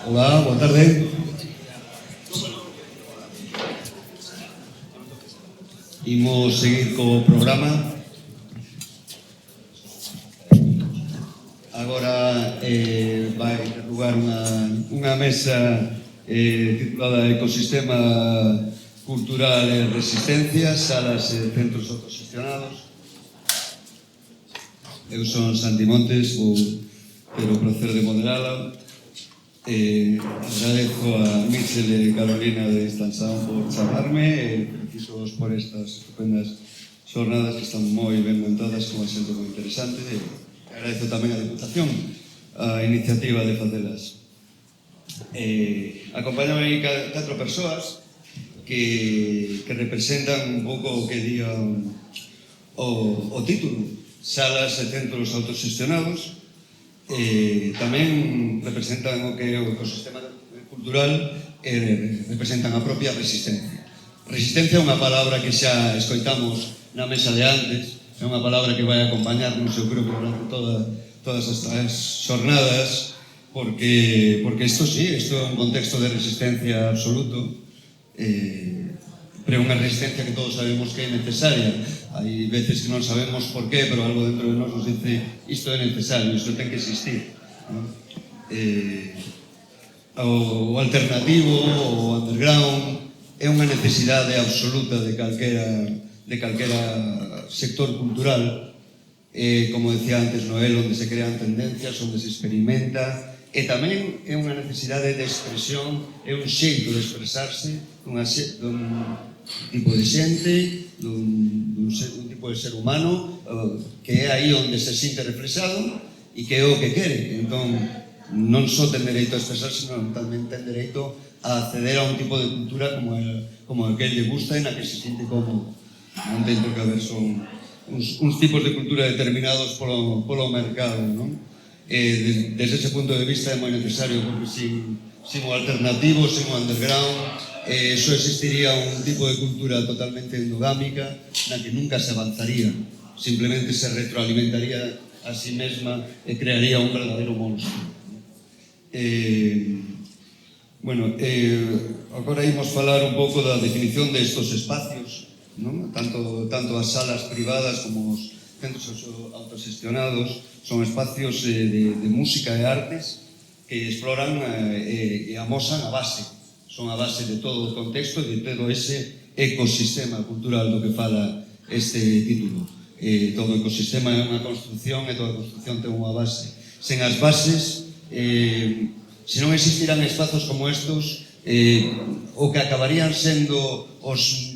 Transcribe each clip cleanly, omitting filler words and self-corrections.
Hola, boa tarde. Imos seguir co programa. Agora vai ter lugar unha mesa titulada Ecosistema Cultural e Resistencia, salas e centros autoxestionados. Eu son Santi Montes, vou ter o placer de moderala. Agradezo a Michel e Carolina de Estanzán por chamarme e felicitoos por estas estupendas xornadas que están moi ben montadas con a xente moi interesante e agradezo tamén a Diputación a iniciativa de facelas. Acompañame 4 persoas que representan un pouco o que diga o título, salas e centros autoxestionados. Tamén representan o que é o ecosistema cultural e representan a propia resistencia. Resistencia é unha palabra que xa escoitamos na mesa de antes, é unha palabra que vai acompañarnos, eu creo que durante todas estas xornadas, porque isto sí, isto é un contexto de resistencia absoluto, pero unha resistencia que todos sabemos que é necesaria. Hai veces que non sabemos por qué, pero algo dentro de nós nos dice isto é necesario, isto ten que existir. O alternativo, o underground, é unha necesidade absoluta de calquera sector cultural. Como decía antes Noel, onde se crean tendencias, onde se experimenta, e tamén é unha necesidade de expresión, é un xeito de expresarse dun tipo de xente, dun tipo de ser humano, que é aí onde se sinte reflexado e que é o que quere. Entón, non só ten dereito a expresarse, senón tamén ten dereito a acceder a un tipo de cultura como a que lle gusta e na que se sinte cómodo. Non ten por que haber son uns tipos de cultura determinados polo mercado, non? Desde ese punto de vista é moi necesario, porque sin o alternativo, sin o underground, só existiría un tipo de cultura totalmente endogámica na que nunca se avanzaría, simplemente se retroalimentaría a sí mesma e crearía un verdadeiro monstro. Agora imos falar un pouco da definición destos espacios, non? Tanto as salas privadas como os centros autoxestionados son espacios de música e artes que exploran e amosan a base. Son a base de todo o contexto e de todo ese ecosistema cultural do que fala este título. Todo ecosistema é unha construcción e toda construcción ten unha base. Sen as bases, se non existirán espazos como estos, o que acabarían sendo os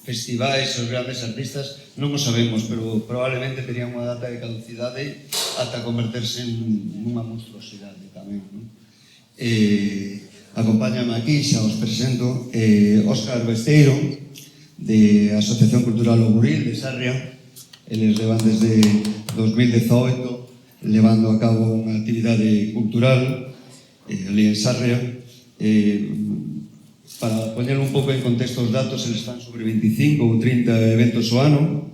festivais, os grandes artistas, non o sabemos, pero probablemente terían unha data de caducidade ata converterse nunha monstruosidade tamén. Acompáñame aquí, xa os presento, Óscar Besteiro, de Asociación Cultural O Buril, de Sarria. Eles levan desde 2018 levando a cabo unha actividade cultural ali en Sarria. Para poñer un pouco en contexto os datos, eles están sobre 25 ou 30 eventos ao ano,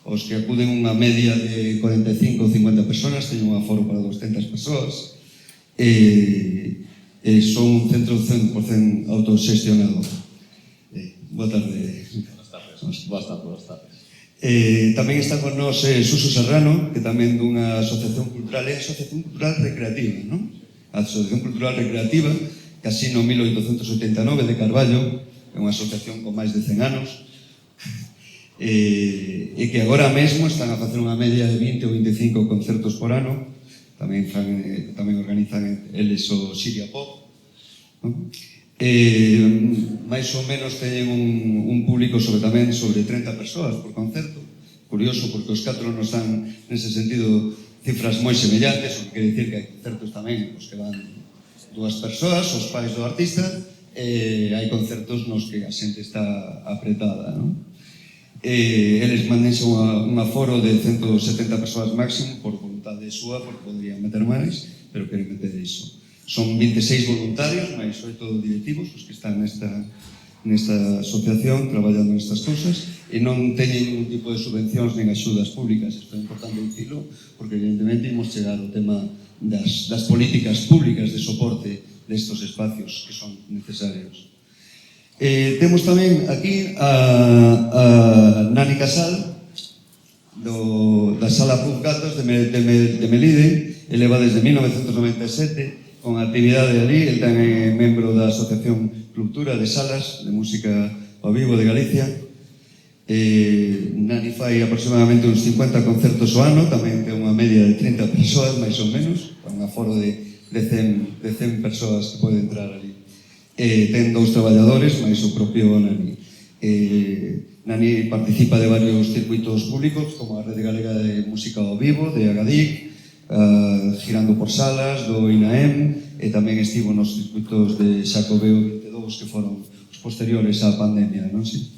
os que acuden unha media de 45 ou 50 personas, teñen un aforo para 200 persoas, son un centro 100% autoxestionado. Boa tarde. Boas tardes. Tamén está con nós Suso Serrano, que tamén dunha asociación cultural, é a Asociación Cultural Recreativa, non? A Asociación Cultural Recreativa, Casino 1889 de Carballo, é unha asociación con máis de 100 anos, e que agora mesmo están a facer unha media de 20 ou 25 concertos por ano. Tamén organizan eles o Siria Pop, máis ou menos teñen un público sobre 30 persoas por concerto. Curioso, porque os 4 nos dan nese sentido cifras moi semellantes, o que quere dicir que hai concertos tamén os que van 2 persoas, os pais do artista, e hai concertos nos que a xente está apretada, non? Eles mandense un aforo de 170 persoas máximo por voluntade súa, porque podrían meter máis, pero queren meter iso. Son 26 voluntarios, máis 8 directivos, os que están nesta asociación traballando nestas cousas, e non teñen ningún tipo de subvencións nin axudas públicas. Isto é importante dicilo, porque evidentemente imos chegar ao tema das políticas públicas de soporte destos espacios que son necesarios. Temos tamén aquí a Nani Casal, da Sala Puz Gatos de Melide. Ele va desde 1997 con actividade ali. Ele tamén é membro da Asociación Cultura de Salas de Música ao Vivo de Galicia. Nani fai aproximadamente uns 50 concertos ao ano, tamén ten unha media de 30 persoas, máis ou menos, con un aforo de 100 persoas que pode entrar ali. Ten 2 traballadores, máis o propio Nani. Nani participa de varios circuitos públicos, como a Rede Galega de Música ao Vivo, de Agadic, girando por salas, do INAEM, e tamén estivo nos circuitos de Xacobeo 22, que foron os posteriores á pandemia, non? Sí.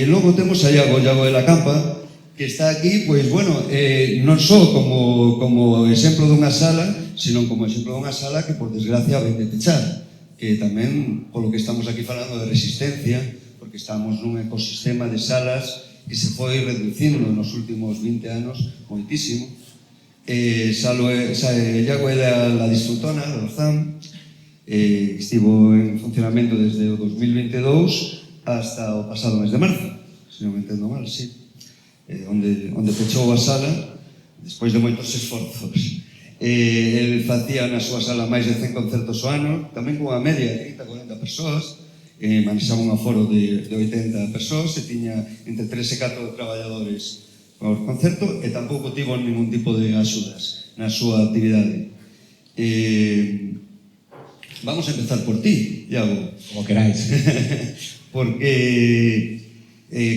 Logo temos a Iago de la Campa, que está aquí, pois, bueno, non só como exemplo dunha sala, sino como exemplo dunha sala que, por desgracia, ven de pechar, que tamén, polo que estamos aquí falando de resistencia, porque estamos nun ecosistema de salas que se foi reducindo nos últimos 20 anos moitísimo. Iago é da Disfrutona, da Orzán, estivo en funcionamento desde o 2022 hasta o pasado mes de marzo, se non me entendo mal, sí, onde pechou a sala despois de moitos esforzos. El facía na súa sala máis de 100 concertos ao ano, tamén con unha media de 30-40 persoas, manexaba un aforo de 80 persoas e tiña entre 3 e 4 traballadores por concerto, e tampouco tivo ningún tipo de axudas na súa actividade. Vamos a empezar por ti, Iago. Como queráis. Porque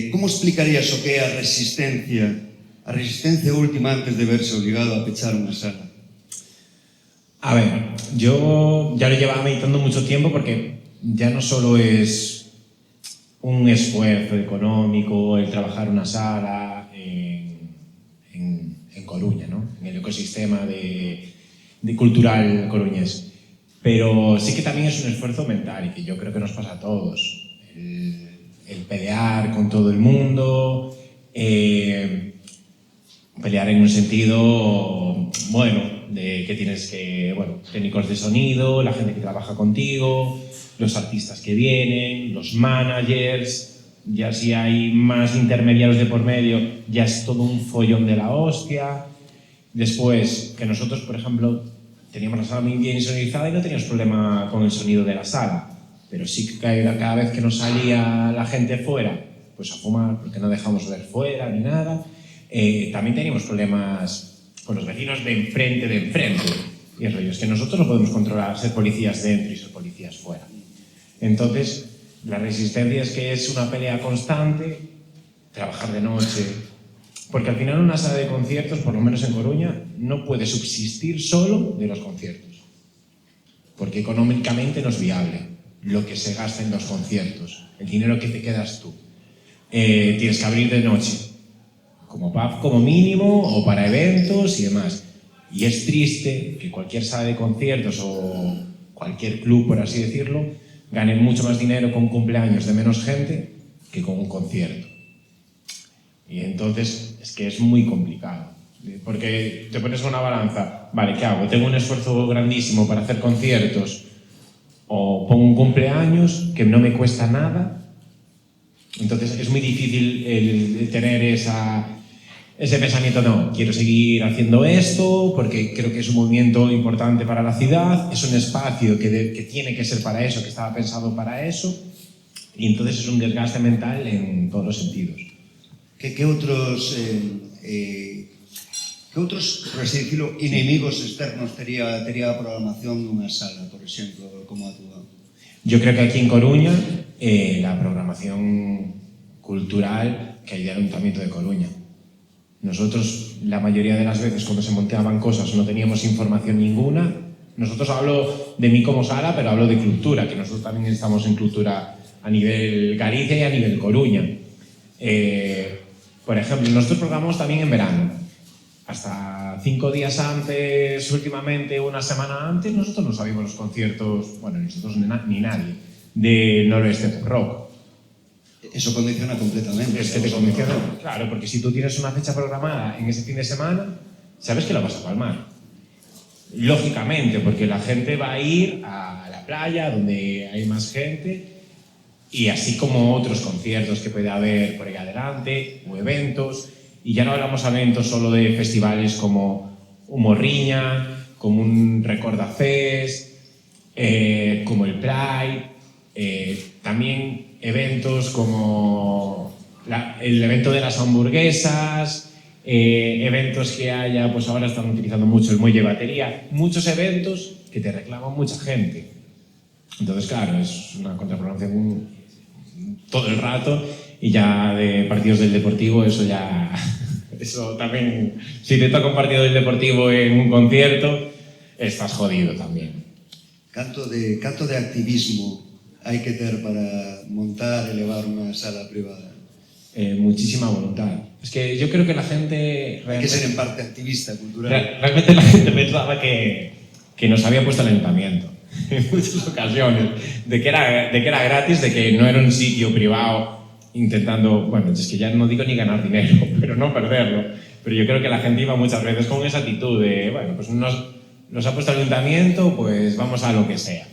como explicarías o que é a resistencia última antes de verse obligado a pechar unha sala? A ver, yo ya lo llevaba meditando mucho tiempo, porque ya no solo es un esfuerzo económico el trabajar una sala en Coruña, ¿no? En el ecosistema de cultural coruñés, pero sí que también es un esfuerzo mental, y que yo creo que nos pasa a todos. El pelear con todo el mundo, pelear en un sentido, bueno, de que tienes que, técnicos de sonido, la gente que trabaja contigo, los artistas que vienen, los managers, ya si hay más intermediarios de por medio, ya es todo un follón de la hostia. Después, que nosotros, por ejemplo, teníamos la sala muy bien sonorizada y no teníamos problema con el sonido de la sala, pero sí que cada vez que nos salía la gente fuera, pues a fumar, porque no dejamos ver fuera ni nada. También teníamos problemas con los vecinos de enfrente. Y el rollo es que nosotros no podemos controlar ser policías dentro y ser policías fuera. Entonces, la resistencia es que es una pelea constante, trabajar de noche, porque al final una sala de conciertos, por lo menos en Coruña, no puede subsistir solo de los conciertos, porque económicamente no es viable lo que se gasta en los conciertos, el dinero que te quedas tú. Tienes que abrir de noche, como pub como mínimo, o para eventos y demás. Y es triste que cualquier sala de conciertos o cualquier club, por así decirlo, gane mucho más dinero con cumpleaños de menos gente que con un concierto. Y entonces es que es muy complicado, porque te pones a una balanza, vale, ¿qué hago? Tengo un esfuerzo grandísimo para hacer conciertos, o pongo un cumpleaños que no me cuesta nada. Entonces es muy difícil el tener ese pensamiento, no, quiero seguir haciendo esto porque creo que es un movimiento importante para la ciudad, es un espacio que tiene que ser para eso, que estaba pensado para eso, y entonces es un desgaste mental en todos los sentidos. Que outros, por así decirlo, inimigos externos tería a programación dunha sala, por exemplo, como a túa? Yo creo que aquí en Coruña, la programación cultural que hay del Ayuntamiento de Coruña. Nosotros, la mayoría de las veces, cuando se montaban cosas, no teníamos información ninguna. Nosotros hablo de mí como sala, pero hablo de cultura, que nosotros también estamos en cultura a nivel Galicia y a nivel Coruña. Por ejemplo, nosotros programamos también en verano. Hasta 5 días antes, últimamente una semana antes, nosotros no sabíamos los conciertos, bueno, nosotros ni nadie, de Noroeste Pop Rock. Eso condiciona completamente. Es que te condiciona, claro, porque si tú tienes una fecha programada en ese fin de semana, sabes que la vas a palmar. lógicamente, porque la gente va a ir a la playa donde hay más gente, y así como otros conciertos que puede haber por ahí adelante, o eventos, y ya no hablamos de eventos solo de festivales como un Morriña, como un Recorda Fest, como el Pride, también eventos como el evento de las hamburguesas, eventos que haya, pues ahora están utilizando mucho el muelle batería, muchos eventos que te reclaman mucha gente. Entonces, claro, es una contraprogramación todo el rato, y ya de partidos del Deportivo, eso también, si te toca un partido del Deportivo en un concierto, estás jodido también. Canto de activismo hai que ter para montar e levar unha sala privada? Muchísima voluntad. Es que yo creo que la gente Hay que ser en parte activista, cultural. Realmente la gente pensaba que nos había puesto el ayuntamiento en muchas ocasiones, de que era gratis, de que no era un sitio privado intentando, bueno, es que ya no digo ni ganar dinero, pero no perderlo. Pero yo creo que la gente iba muchas veces con esa actitud de, bueno, pues nos ha puesto el ayuntamiento, pues vamos a lo que sea.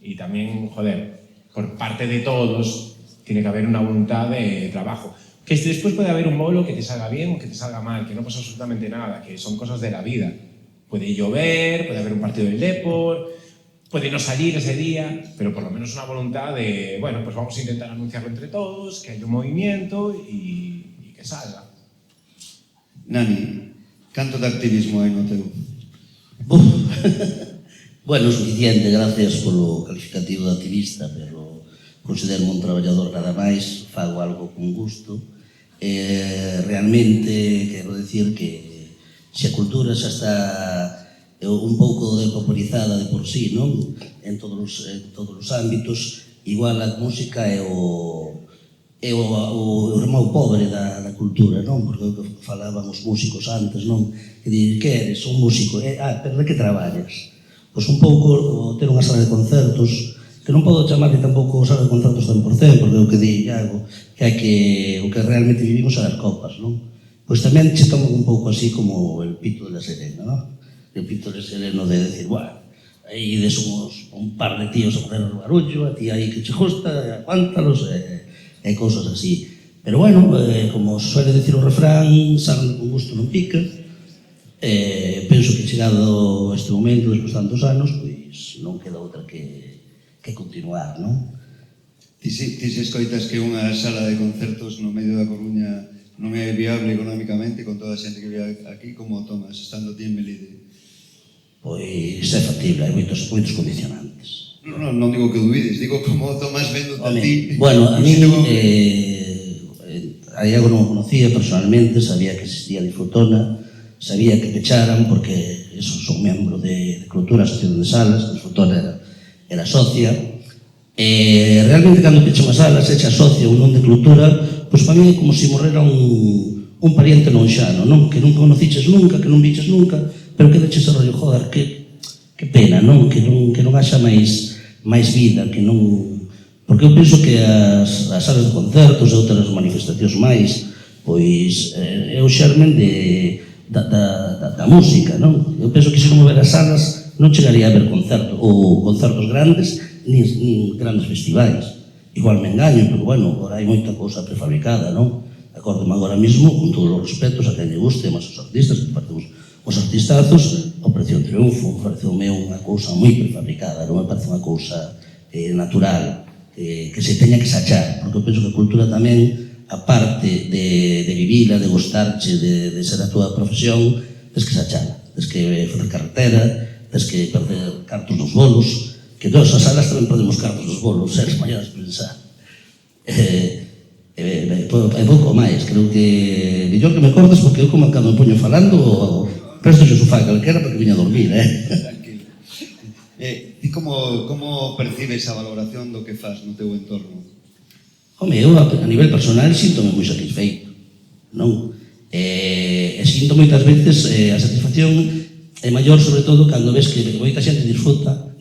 Y también, joder, por parte de todos tiene que haber una voluntad de trabajo. Que después puede haber un bolo que te salga bien o que te salga mal, que no pasa absolutamente nada, que son cosas de la vida. Puede llover, puede haber un partido del Depor, puede no salir ese día, pero por lo menos una voluntad de, bueno, pues vamos a intentar anunciarlo entre todos, que haya un movimiento y que salga. Nani, canto de activismo hai no teu? Bueno, suficiente, gracias polo calificativo de activista, pero considero un traballador nada máis, fago algo con gusto. Realmente, quero decir que se a cultura xa está un pouco depopularizada de por sí, non? En todos os ámbitos, igual a música é o irmão pobre da cultura, non? Porque o que falaban os músicos antes, non? Que dir, que eres? Un músico? Pero de que traballas? Pois un pouco ter unha sala de concertos, que non podo chamarle tampouco sala de concertos 100%, porque é o que di Iago, que o que realmente vivimos é as copas, non? Pois tamén che tomo un pouco así como el pito de la Serena, non? El pito de la Serena de decir, bueno, aí des un par de tíos a poner o barullo, a ti aí que che gusta, aguántalos, e cousas así. Pero bueno, como suele decir o refrán, sarna con gusto non pica. Penso que chegado este momento, despois de tantos anos, pois non queda outra que continuar, non? Ti se escoitas que unha sala de concertos no medio da Coruña non é viable económicamente con toda a xente que vive aquí, como o tomas, estando ti en Melide? Pois é factible, hai moitos condicionantes. Non digo que dubides, digo como o tomas vendo a ti. Bueno, a mí a Iago non o conocía personalmente, sabía que existía Disfrutona, sabía que pecharan porque son membro de Cultura, Asociación de Salas, Disfrutona era socia. Realmente, cando pecha unha sala, se echa socia ou non de Cultura, pois para mí é como se morrera un pariente non xano, non? Que non conociches nunca, que non viches nunca, pero que deches a rollo, joder, que pena, non? Que non haxa máis vida, que non... Porque eu penso que as salas de concertos e outras manifestacións máis, pois é o xermen da música, non? Eu penso que se non houbera salas non chegaría a haber concertos, ou concertos grandes, nin grandes festivais. Igual me engaño, pero bueno, agora hai moita cousa prefabricada, non? Acórdome agora mismo, con todos os respetos a quen lle guste, mas os artistas, que partimos os artistazos, Operación Triunfo, pareceume unha cousa moi prefabricada, non me parece unha cousa natural, que se teña que sachar, porque eu penso que a cultura tamén, a parte de vivila, de gustarche, de ser a túa profesión, tens que sachala, tens que facer carretera, tens que perder cartos nos bolos, que todas as salas tamén perdemos cartos nos bolos, seres maiores pensar. E pouco máis, creo que mellor que me cortes, porque eu como cando me poño falando, presto xe sofá calquera porque viña a dormir, Tranquilo. Ti como percibes a valoración do que faz no teu entorno? Home, eu a nivel personal síntome moi satisfeito, non? E sinto moitas veces a satisfacción é maior, sobre todo, cando ves que moita xente disfruta,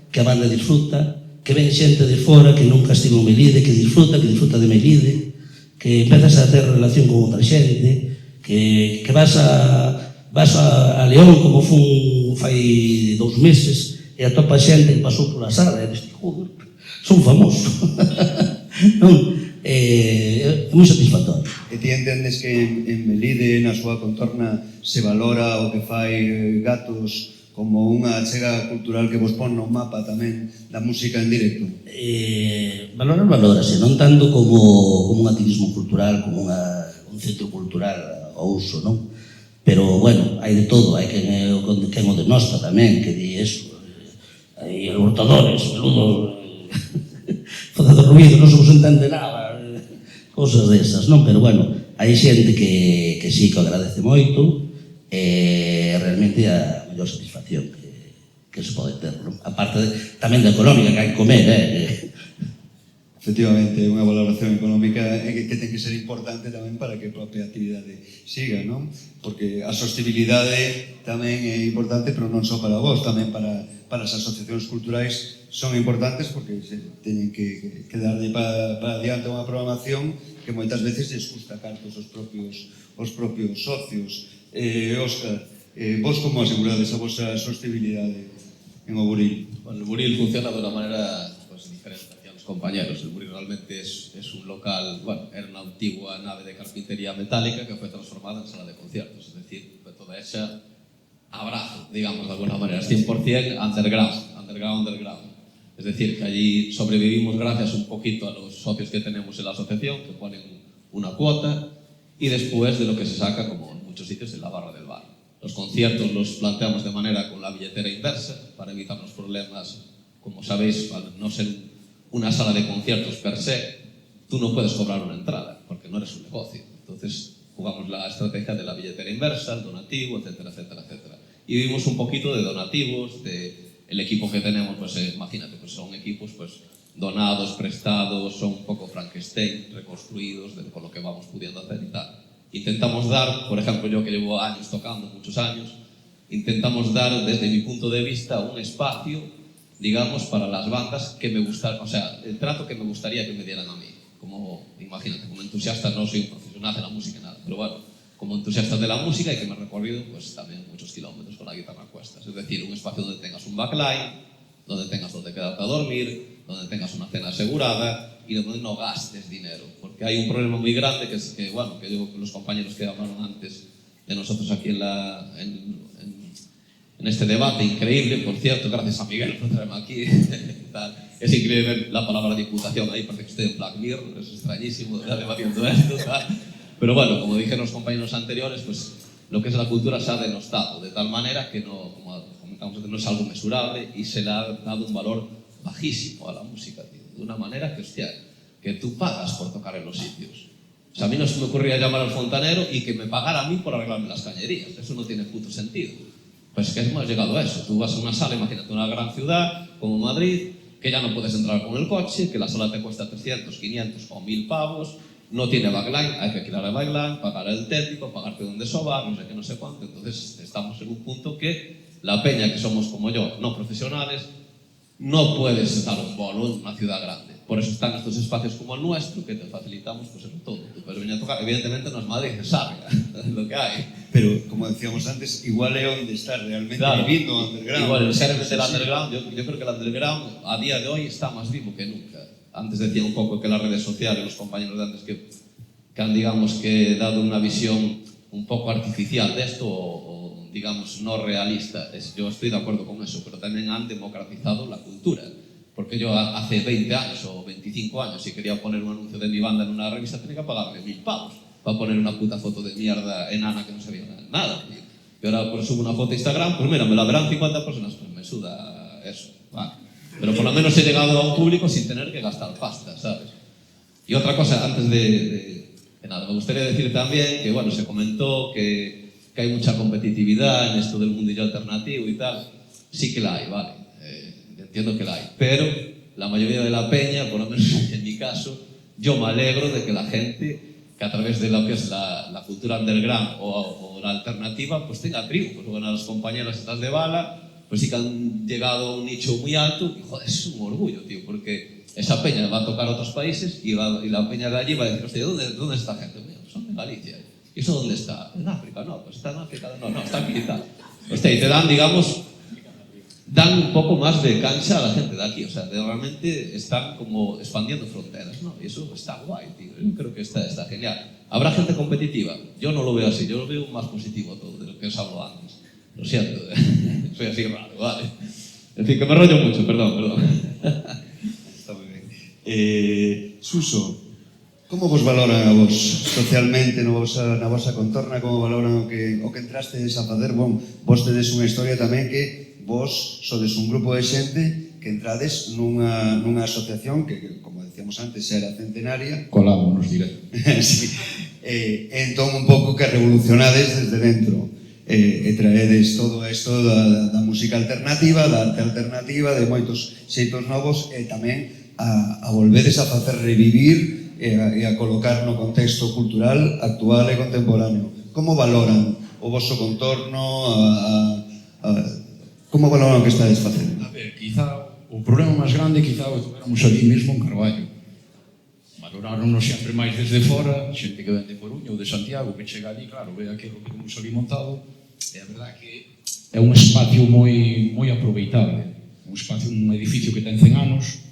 que a banda disfruta, que ven xente de fora que nunca estivo en Melide, que disfruta de Melide, que empezas a ter relación con outra xente, que vas a León como fun fai 2 meses e atopa xente que pasou pola sala e diste, joder, son famoso. Non? É moi satisfactorio. E ti entendes que en Melide, na súa contorna, se valora o que fai Gatos como unha achega cultural que vos pon no mapa tamén da música en directo? Valórase, non tanto como un activismo cultural, como un centro cultural ao uso, non? Pero, bueno, hai de todo, hai quen o denosta tamén, que di eso, hai hurtadores, peludos, facendo ruido, non se vos entende nada, cosas desas, non? Pero, bueno, hai xente que sí, que agradece moito, e realmente a mellor satisfacción que se pode ter, non? A parte tamén da económica, que hai que comer, Efectivamente, unha valoración económica que ten que ser importante tamén para que a propia actividade siga, non? Porque a sostenibilidade tamén é importante, pero non só para vos, tamén para as asociacións culturais son importantes porque se teñen que darlle para adiante unha programación que moitas veces les custa cartos aos propios socios. Óscar, vos como asegurades a vosa sostenibilidade en o Buril? Bueno, el Buril funciona de una manera diferente hacia los compañeros. El Buril realmente es un local, bueno, era una antigua nave de carpintería metálica que fue transformada en sala de conciertos, es decir, fue toda hecha a brazo, digamos, de alguna manera, es 100% underground. Es decir, que allí sobrevivimos gracias un poquito a los socios que tenemos en la asociación, que ponen una cuota, y después de lo que se saca, como en muchos sitios, en la barra del bar. Los conciertos los planteamos de manera con la billetera inversa, para evitar los problemas, como sabéis, al no ser una sala de conciertos per se, tú no puedes cobrar una entrada, porque no eres un negocio. Entonces, jugamos la estrategia de la billetera inversa, el donativo, etcétera, etcétera, etcétera. Y vivimos un poquito de donativos, el equipo que tenemos, pues imagínate, pues son equipos pues donados, prestados, son un poco Frankenstein, reconstruidos con lo que vamos pudiendo hacer y tal. Intentamos dar, por ejemplo, yo que llevo años tocando, muchos años, intentamos dar desde mi punto de vista un espacio, digamos, para las bandas que me gustan, o sea, el trato que me gustaría que me dieran a mí. Como, imagínate, como entusiasta, no soy un profesional de la música, nada, pero bueno, como entusiasta de la música y que me he recorrido pues también muchos kilómetros con la guitarra a cuestas. Es decir, un espacio donde tengas un backline, donde tengas donde quedarte a dormir, donde tengas una cena asegurada y donde no gastes dinero. Porque hay un problema muy grande que es que, bueno, que los compañeros que hablaron antes de nosotros aquí en este debate increíble, por cierto, gracias a Miguel por traerme aquí. Es increíble ver la palabra diputación ahí, parece que estoy en Black Mirror, es extrañísimo debatiendo esto, tal. Pero bueno, como dijeron los compañeros anteriores, pues lo que es la cultura se ha denostado de tal manera que no, como comentamos antes, no es algo mesurable y se le ha dado un valor bajísimo a la música, tío, de una manera que, hostia, que tú pagas por tocar en los sitios. O sea, a mí no se me ocurría llamar al fontanero y que me pagara a mí por arreglarme las cañerías. Eso no tiene puto sentido. Pues que hemos llegado a eso. Tú vas a una sala, imagínate una gran ciudad como Madrid, que ya no puedes entrar con el coche, que la sala te cuesta 300, 500 o 1000 pavos, no tiene backline, hay que alquilar el backline, pagar el técnico, pagarte donde sobar, no sé qué, no sé cuánto. Entonces estamos en un punto que la peña que somos como yo, no profesionales, no puedes dar un bono en una ciudad grande. Por eso están estos espacios como el nuestro, que te facilitamos pues en todo. Tú puedes venir a tocar, evidentemente no es Madrid, es Sarria, es lo que hay. Pero, como decíamos antes, igual é onde está realmente vivindo o underground. Igual, realmente el underground, yo creo que el underground a día de hoy está más vivo que nunca. Antes decía un poco que las redes sociales, los compañeros de antes que han, digamos, que dado una visión un poco artificial de esto o digamos, no realista. Yo estoy de acuerdo con eso, pero también han democratizado la cultura. Porque yo hace 20 años o 25 años, si quería poner un anuncio de mi banda en una revista, tenía que pagarme 1000 pavos para poner una puta foto de mierda enana que no se veía nada. Y ahora pues subo una foto a Instagram, pues mira, me la verán 50 personas, pues me suda eso. Vale. Pero por lo menos he llegado a un público sin tener que gastar pasta, ¿sabes? Y otra cosa, antes de nada, me gustaría decir también que, bueno, se comentó que hay mucha competitividad en esto del mundillo alternativo y tal. Sí que la hay, vale. Entiendo que la hay. Pero la mayoría de la peña, por lo menos en mi caso, yo me alegro de que la gente, que a través de lo que es la cultura underground o la alternativa, pues tenga triunfos. Bueno, a las compañeras estas de bala, pues sí que han llegado a un nicho muy alto y, joder, es un orgullo, tío, porque esa peña va a tocar a otros países y la peña de allí va a decir, hostia, ¿dónde está gente? Mira, pues son de Galicia. ¿Y eso dónde está? En África, no, pues está en África, no, está aquí y tal. Hostia, y te dan, digamos, dan un poco más de cancha a la gente de aquí, o sea, realmente están como expandiendo fronteras, ¿no? Y eso está guay, tío, yo creo que está genial. ¿Habrá gente competitiva? Yo no lo veo así, yo lo veo más positivo todo, de lo que os hablo antes. Lo siento, soy así raro, vale. En fin, que me rollo mucho, perdón. Está moi ben. Suso, como vos valoran a vos socialmente na vosa contorna, como valoran o que entrastes a facer? Bon, vos tedes unha historia tamén que vos sodes un grupo de xente que entrades nunha asociación que, como decíamos antes, era centenaria. Colámonos directo. Sí. Entón, un pouco que revolucionades desde dentro. E traedes todo isto da música alternativa, da arte alternativa, de moitos xeitos novos, e tamén a volvedes a facer revivir e a colocar no contexto cultural actual e contemporáneo. Como valoran o voso contorno, como valoran o que estades facendo? A ver, quizá o problema máis grande quizá o tuveramos ali mesmo en Carballo. Valoráronos sempre máis desde fora, xente que ven de Coruña ou de Santiago, que chega ali, claro, ve aquilo que temos ali montado, e a verdade que é un espacio moi aproveitable, un espacio, un edificio que ten 100 anos,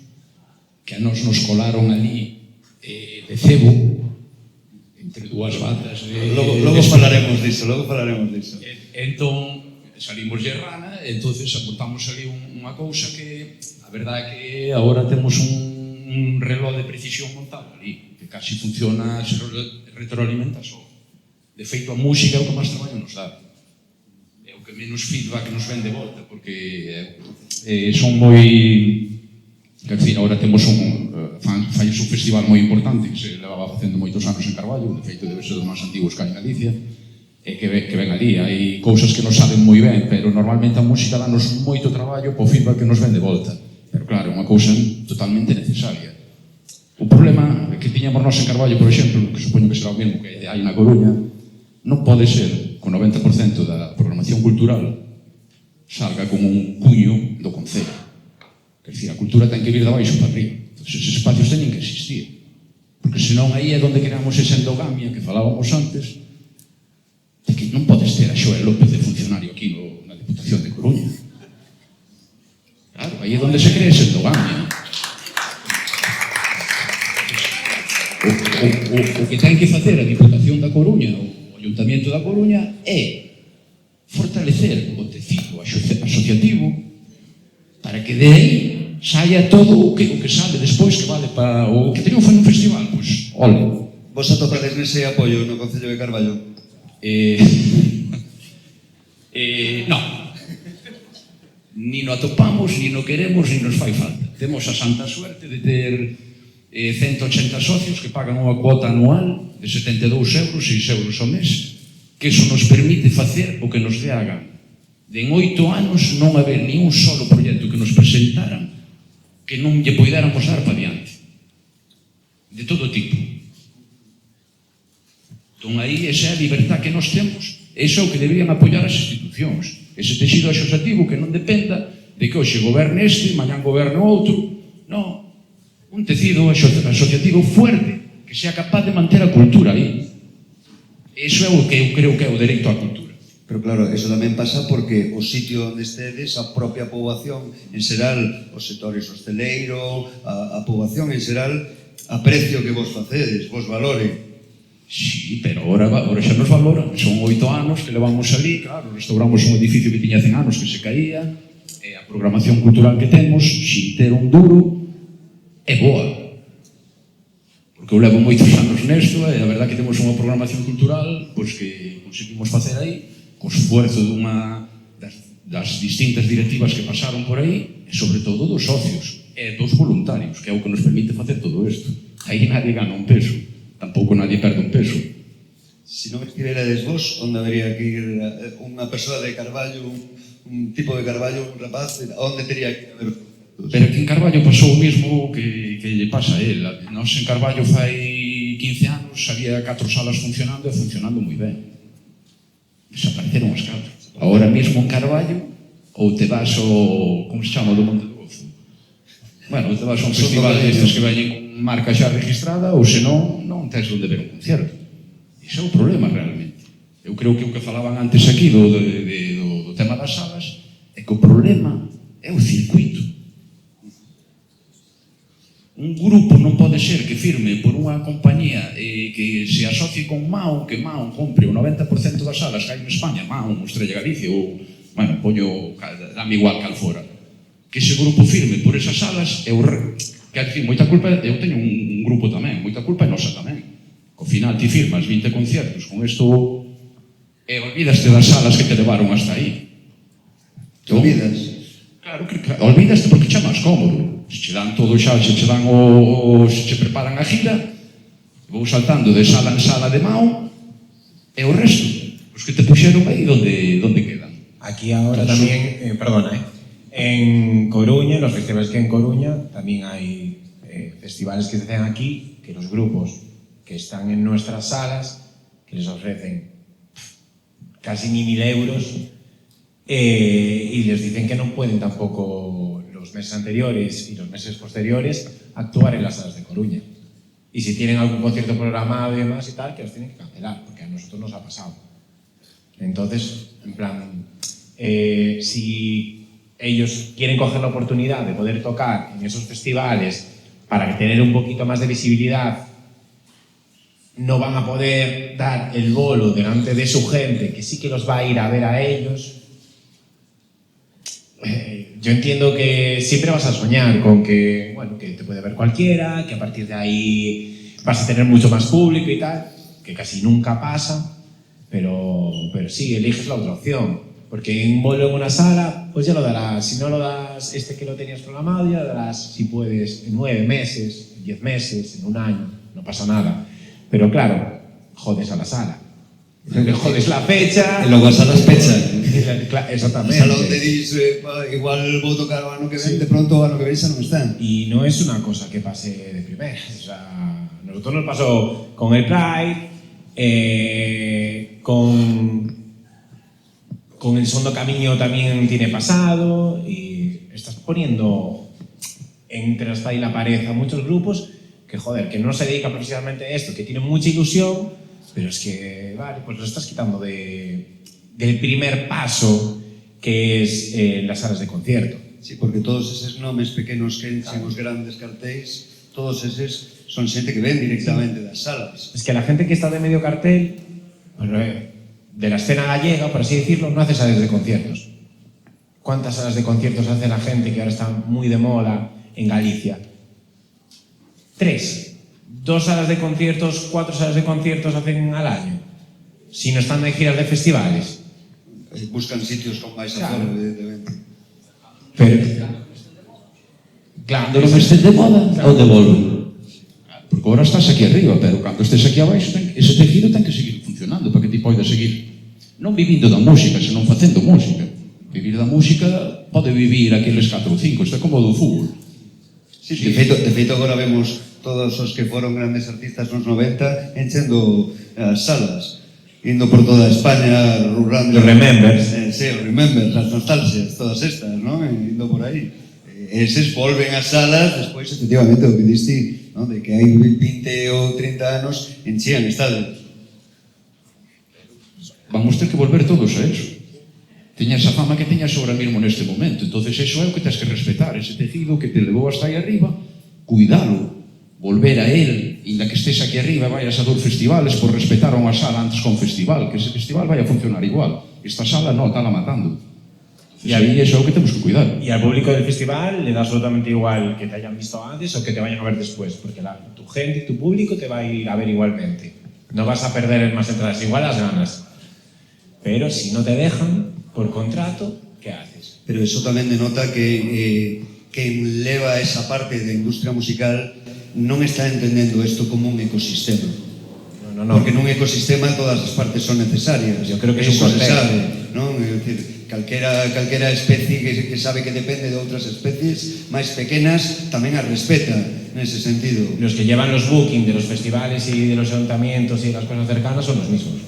que a nos colaron ali de cebo, entre dúas bandas de... Logo falaremos disso. Entón, salimos de rana, e entonces aportamos ali unha cousa que, a verdade que agora temos un reloj de precisión montado ali, que casi funciona, se retroalimenta só. De feito, a música é o que máis traballo nos dá. É o que menos feedback nos ven de volta, porque son moi... Quer dizer, agora temos fai un festival moi importante que se levaba facendo moitos anos en Carballo, de feito debe ser dos máis antigos que hai en Galicia, e que ven ali, hai cousas que nos saben moi ben, pero normalmente a música danos moito traballo po feedback que nos ven de volta, pero claro, é unha cousa totalmente necesaria. O problema que tiñamos nós en Carballo, por exemplo, que supoño que será o mesmo que hai na Coruña, non pode ser que o 90% da programación cultural salga con un cuño do concello. Quer dizer, a cultura ten que vir de baixo para arriba. Entón, esos espacios teñen que existir. Porque senón aí é onde creamos esa endogamia que falábamos antes, de que non podes ter a Xoel López de funcionario aquí na Diputación de Coruña. Claro, aí é onde se crea esa endogamia. O que ten que facer a Diputación da Coruña, o Ayuntamiento da Coruña, é fortalecer o tecido asociativo para que de aí saia todo o que sale despois, que vale para o que triunfa nun festival, pois, ole. Vos atopades nese apoio no Concello de Carballo? Non. Ni no atopamos, ni no queremos, ni nos fai falta. Temos a santa suerte de ter 180 socios que pagan unha cuota anual de 72 euros, 6 euros ao mes, que iso nos permite facer o que nos dé a gana. De en 8 anos non haber ni un solo proxecto que nos presentaran que non lle poidéramos dar para diante. De todo tipo. Entón aí, esa é a libertad que nos temos, esa é o que deberían apoiar as institucións. Ese texido asociativo que non dependa de que hoxe goberne este, mañán goberne outro. Non. Un tecido asociativo fuerte que sea capaz de manter a cultura aí. Eso é o que eu creo que é o dereito á cultura. Pero claro, eso tamén pasa porque o sitio onde estedes, a propia poboación en xeral, os sectores hosteleiro, a poboación en xeral, aprecio que vos facedes, vos valore. Sí, pero agora xa nos valoran. Son 8 anos que levamos ali, claro, restauramos un edificio que tiña 100 anos que se caía, e a programación cultural que temos, sin ter un duro, é boa. Porque eu levo moitos anos nesto, e a verdade que temos unha programación cultural pois que conseguimos facer aí, co esfuerzo das distintas directivas que pasaron por aí, e sobre todo dos socios, e dos voluntarios, que é o que nos permite facer todo isto. Aí nadie gana un peso, tampouco nadie perde un peso. Se non estiveredes vos, onde habería que ir unha persoa de Carballo, un tipo de Carballo, un rapaz, onde teria que haber? Pero aquí en Carballo pasou o mesmo que lle pasa a él. Nós en Carballo fai 15 anos había 4 salas funcionando e funcionando moi ben. Desapareceron as 4. Agora mesmo en Carballo, ou te vas ao... como se chama? Do Monte do Gozo. Bueno, ou te vas a un festival destes que veñen con marca xa registrada, ou senón, non tens onde ver un concierto. Iso é o problema, realmente. Eu creo que o que falaban antes aquí do tema das salas é que o problema é o circuito. Un grupo non pode ser que firme por unha compañía que se asocie con Mao, que Mao compre o 90% das salas que hai en España, Mao, Estrella Galicia, ou, bueno, poño, dame igual cal fora, que ese grupo firme por esas salas, quer dizer, moita culpa, eu teño un grupo tamén, moita culpa é nosa tamén. Ao final ti firmas 20 conciertos con isto e olvidaste das salas que te levaron hasta aí. Te olvidas? Claro que olvidaste porque xa máis cómodo. Se che dan todo xa, se che dan se che preparan a gira, vou saltando de sala en sala de Mao, e o resto, os que te puxeron aí, donde quedan? Aquí ahora también, en Coruña, los festivales que hay en Coruña, también hay festivales que se hacen aquí, que los grupos que están en nuestras salas, que les ofrecen casi ni 1.000 euros, y les dicen que no pueden tampoco los meses anteriores y los meses posteriores actuar en las salas de Coruña. Y si tienen algún concierto programado y demás y tal, que los tienen que cancelar, porque a nosotros nos ha pasado. Entonces, en plan, si ellos quieren coger la oportunidad de poder tocar en esos festivales para tener un poquito más de visibilidad, no van a poder dar el bolo delante de su gente, que sí que los va a ir a ver a ellos. Yo entiendo que siempre vas a soñar con que, bueno, que te puede ver cualquiera, que a partir de ahí vas a tener mucho más público y tal, que casi nunca pasa, pero sí, eliges la otra opción, porque un bolo en una sala, pues ya lo darás. Si no lo das que lo tenías programado, ya lo darás, si puedes, en 9 meses, en 10 meses, en un año, no pasa nada. Pero claro, jodes a la sala. Le jodes la fecha. E logo as salas pechan. Exactamente. A sala onde dis, igual vou tocar o ano que ven, de pronto o ano que ven xa non están. Y no es una cosa que pase de primeras. O sea, a nosotros nos pasó con el Pride, con el Sondo Camino también tiene pasado, y estás poniendo entre la espada y la pared a muchos grupos que, joder, que no se dedican profesionalmente a esto, que tienen mucha ilusión, pero es que, vale, pues lo estás quitando del primer paso, que es las salas de concierto. Sí, porque todos eses nomes pequenos que enchen os grandes cartéis, todos eses son xente que ven directamente das salas. Es que la gente que está de medio cartel, bueno, de la escena gallega, por así decirlo, no hace salas de conciertos. ¿Cuántas salas de conciertos hace la gente que ahora está muy de moda en Galicia? 3. 2 salas de conciertos, 4 salas de conciertos hacen al año. Si no están de giras de festivales. Buscan sitios con máis Claro. aforo, evidentemente. Pero, claro, Cando non estés de moda, onde volven? Porque agora estás aquí arriba, pero cando estés aquí abaixo, ese tejido ten que seguir funcionando para que ti poidas seguir non vivindo da música, senón facendo música. Vivir da música pode vivir aqueles 4 ou 5, isto é como do fútbol. Sí, de feito agora vemos todos os que foron grandes artistas nos 90 enchendo as salas, indo por toda España, rurando. Los Remembers. Sí, os Remembers, as nostalgias, todas estas, ¿no? Indo por aí. Eses volven ás salas, despois, efectivamente, o que diste, ¿no? De que hai 20 ou 30 anos enchían estadios. Vamos ter que volver todos a eso. Teña esa fama que teñas ahora mismo neste momento. Entonces eso é o que tens que respetar, ese tejido que te levou hasta aí arriba, cuidalo, volver a él, inda que estés aquí arriba, vayas a 2 festivales por respetar a unha sala antes que un festival, que ese festival vai a funcionar igual. Esta sala non, está la matando. Y aí eso é o que temos que cuidar. y al público del festival le da absolutamente igual que te hayan visto antes o que te vayan a ver después, porque tu gente, tu público te va a ir a ver igualmente. No vas a perder más entradas, igual las ganas. Pero si no te dejan por contrato, ¿qué haces? Pero eso tamén denota que quen leva esa parte da industria musical non está entendendo isto como un ecosistema. No. Porque nun ecosistema todas as partes son necesarias. Yo creo que es eso un se cóctel. sabe, non? É dicir, calquera especie que sabe que depende de outras especies máis pequenas tamén as respeta nese sentido. Los que llevan los bookings de los festivales y de los ayuntamientos y de las cosas cercanas son los mismos.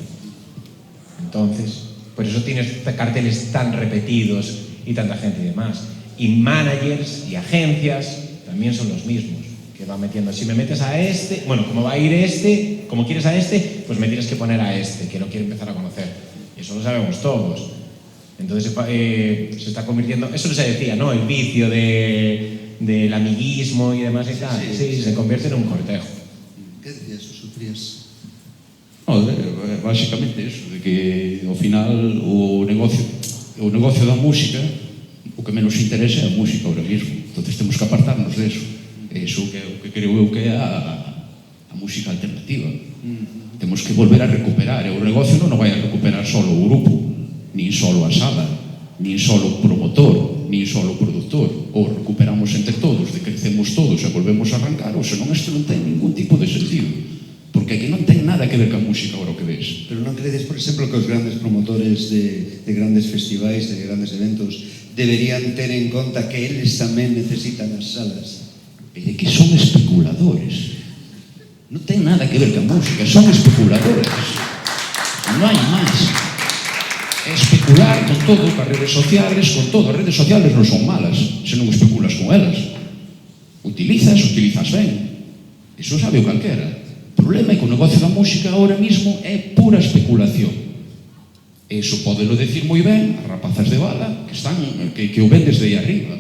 Entonces, por eso tienes carteles tan repetidos y tanta gente y demás. Y managers y agencias también son los mismos, que van metiendo. Si me metes a este, bueno, como va a ir este, como quieres a este, pues me tienes que poner a este, que lo quiere empezar a conocer. Y eso lo sabemos todos. Entonces se está convirtiendo, eso no se decía, ¿no? El vicio del amiguismo y demás y tal, sí, se convierte en un cortejo. Que decías, o sufrías? Básicamente eso, de que ao final o negocio da música, o que menos interesa é a música ahora mismo. Entonces temos que apartarnos de eso. Eso que é o que creo eu que é a música alternativa. Temos que volver a recuperar. O negocio non vai a recuperar solo o grupo, nin solo a sala, nin solo o promotor, nin solo o productor. Ou recuperamos entre todos, decrecemos todos e volvemos a arrancar, ou senón isto non ten ningún tipo de sentido. Porque aquí non ten nada que ver ca música agora o que ves. Pero non credes, por exemplo, que os grandes promotores de grandes festivais, de grandes eventos, deberían ter en conta que eles tamén necesitan as salas? Pero que son especuladores. Non ten nada que ver ca música, son especuladores. Non hai máis. É especular con todo, con as redes sociales, con todo. As redes sociales non son malas, se non especulas con elas. Utilizas ben. Iso sabe o calquera. O problema é que o negocio da música ahora mismo é pura especulación. Eso podelo decir moi ben as rapazas de bala que o ven desde aí arriba.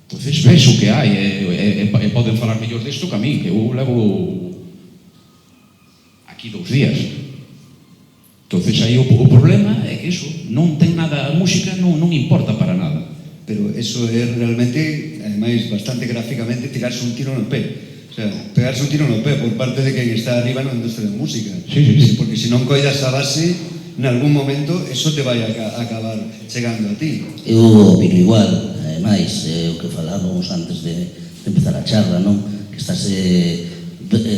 Entonces ves o que hai e poden falar mellor desto que a mí, que eu levo aquí 2 días. Entonces aí o problema é que eso non ten nada, a música non importa para nada. Pero eso é realmente, ademais, bastante gráficamente tirarse un tiro no pé. O sea, pegarse un tiro no pé por parte de quen está arriba na industria da música. Sí. Porque se non coidas a base, en algún momento eso te vai a acabar chegando a ti. Eu opino igual, ademais, o que falábamos antes de empezar a charla, non? Que estáse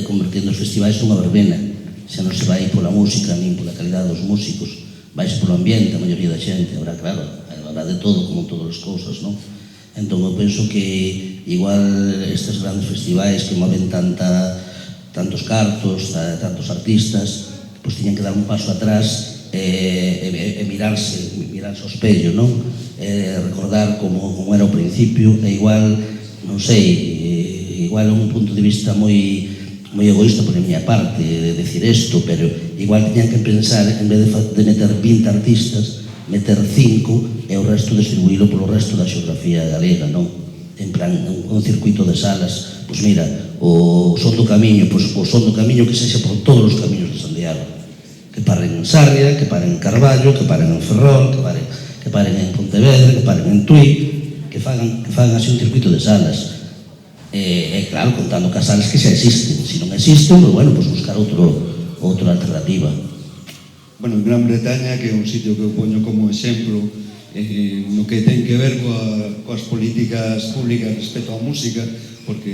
convertindo os festivais nunha verbena. Xa non se vai pola música, nin pola calidad dos músicos, vais polo ambiente, a maioría da xente. Ahora, claro, habrá de todo, como todas as cousas, non? Entón, eu penso que igual estes grandes festivais que moven tantos cartos, tantos artistas, pois tiñan que dar un paso atrás e mirarse ao espello, non? Recordar como era o principio, e igual, non sei, igual é un punto de vista moi egoísta por a miña parte de decir isto, pero igual tiñan que pensar, en vez de meter 20 artistas, meter 5 e o resto distribuílo polo resto da xeografía galega, non? En plan, un circuito de salas, pois mira, o Son do Camiño, pois o Son do Camiño que sexa por todos os camiños de Santiago. Que paren en Sarria, que paren en Carballo, que paren en Ferrol, que paren en Pontevedra, que paren en Tui, que fagan así un circuito de salas. E claro, contando que as salas que xa existen. Se non existen, pois bueno, pois buscar outra alternativa. Bueno, en Gran Bretaña, que é un sitio que eu poño como exemplo no que ten que ver coas políticas públicas respecto á música, porque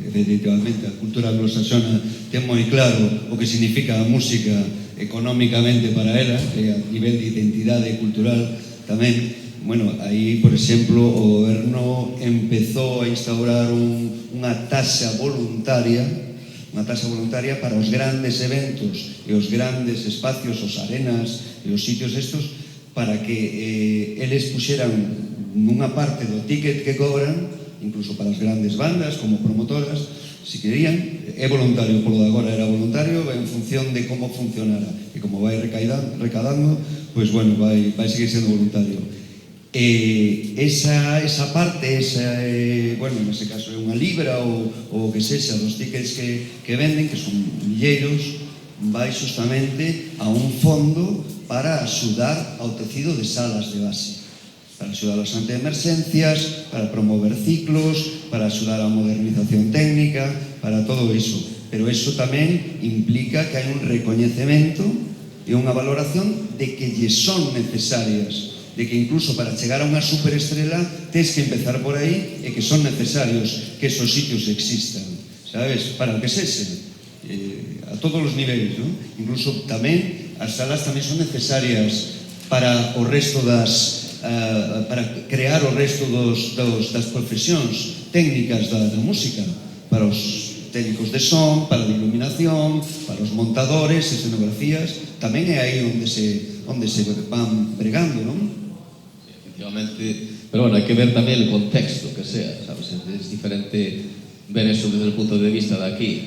definitivamente a cultura anglosaxona ten moi claro o que significa a música económicamente para ela, e a nivel de identidade cultural tamén. Bueno, aí, por exemplo, o goberno empezou a instaurar unha taxa voluntaria para os grandes eventos e os grandes espacios, os arenas e os sitios estos, para que eles puxeran nunha parte do ticket que cobran, incluso para as grandes bandas como promotoras, se querían, é voluntario, polo de agora era voluntario, en función de como funcionara, e como vai recadando, pois bueno, vai seguir sendo voluntario. Esa parte, bueno, nese caso é unha libra ou que sexa dos tickets que venden, que son milleiros, vai justamente a un fondo para axudar ao tecido de salas de base, para axudar ante emerxencias, para promover ciclos, para axudar a modernización técnica, para todo iso. Pero iso tamén implica que hai un recoñecemento e unha valoración de que lle son necesarias, de que incluso para chegar a unha superestrela tens que empezar por aí e que son necesarios que esos sitios existan, sabes? Para o que sexen, a todos os niveis, non? Incluso tamén as salas tamén son necesarias para o resto para crear o resto das profesións técnicas da música, para os técnicos de son, para a iluminación, para os montadores, escenografías, tamén é aí onde se van bregando, non? Efectivamente, pero bueno, hai que ver tamén o contexto que sea, sabes? Es diferente ver eso desde o punto de vista de aquí,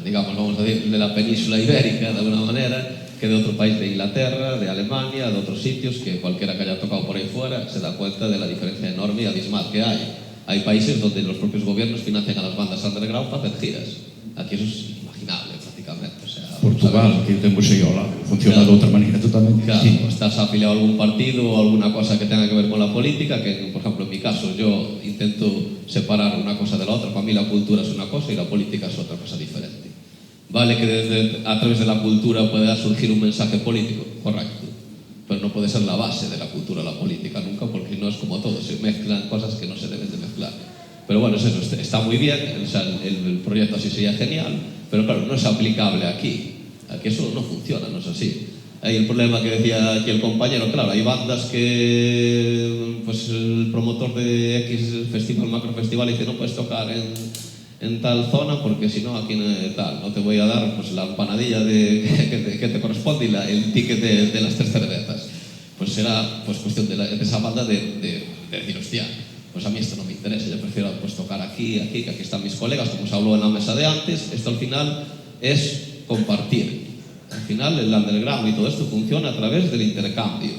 digamos, vamos a decir, de la península ibérica, de alguna manera, que de otro país, de Inglaterra, de Alemania, de otros sitios, que cualquiera que haya tocado por ahí fuera se da cuenta de la diferencia enorme y abismal que hay. Hay países donde los propios gobiernos financian a las bandas underground para hacer giras. Aquí eso es inimaginable prácticamente. O sea, Portugal, que temos aí ao lado, funciona de outra maneira totalmente claro, distinta. estás afiliado a algún partido o alguna cosa que tenga que ver con la política, que por ejemplo en mi caso yo intento separar una cosa de la otra. Para mí la cultura es una cosa y la política es otra cosa diferente. Vale que a través de la cultura pueda surgir un mensaje político, correcto, pero no puede ser la base de la cultura la política nunca, porque no es como todo, se mezclan cosas que no se deben de mezclar. Pero bueno, es eso, está muy bien, o sea, el proyecto así sería genial, pero claro, no es aplicable aquí. Aquí eso no funciona, no es así. Hay el problema que decía aquí el compañero, claro, hay bandas que pues el promotor de X festival, macrofestival, dice no puedes tocar en tal zona porque si no aquí tal, no te voy a dar pues la empanadilla que te corresponde y el ticket de las 3 cervezas. Pues será pues cuestión de esa banda de decir, hostia, pues a mí esto no me interesa, yo prefiero pues tocar aquí, que aquí están mis colegas, como se habló en la mesa de antes. Esto al final es compartir. Al final el underground y todo esto funciona a través del intercambio.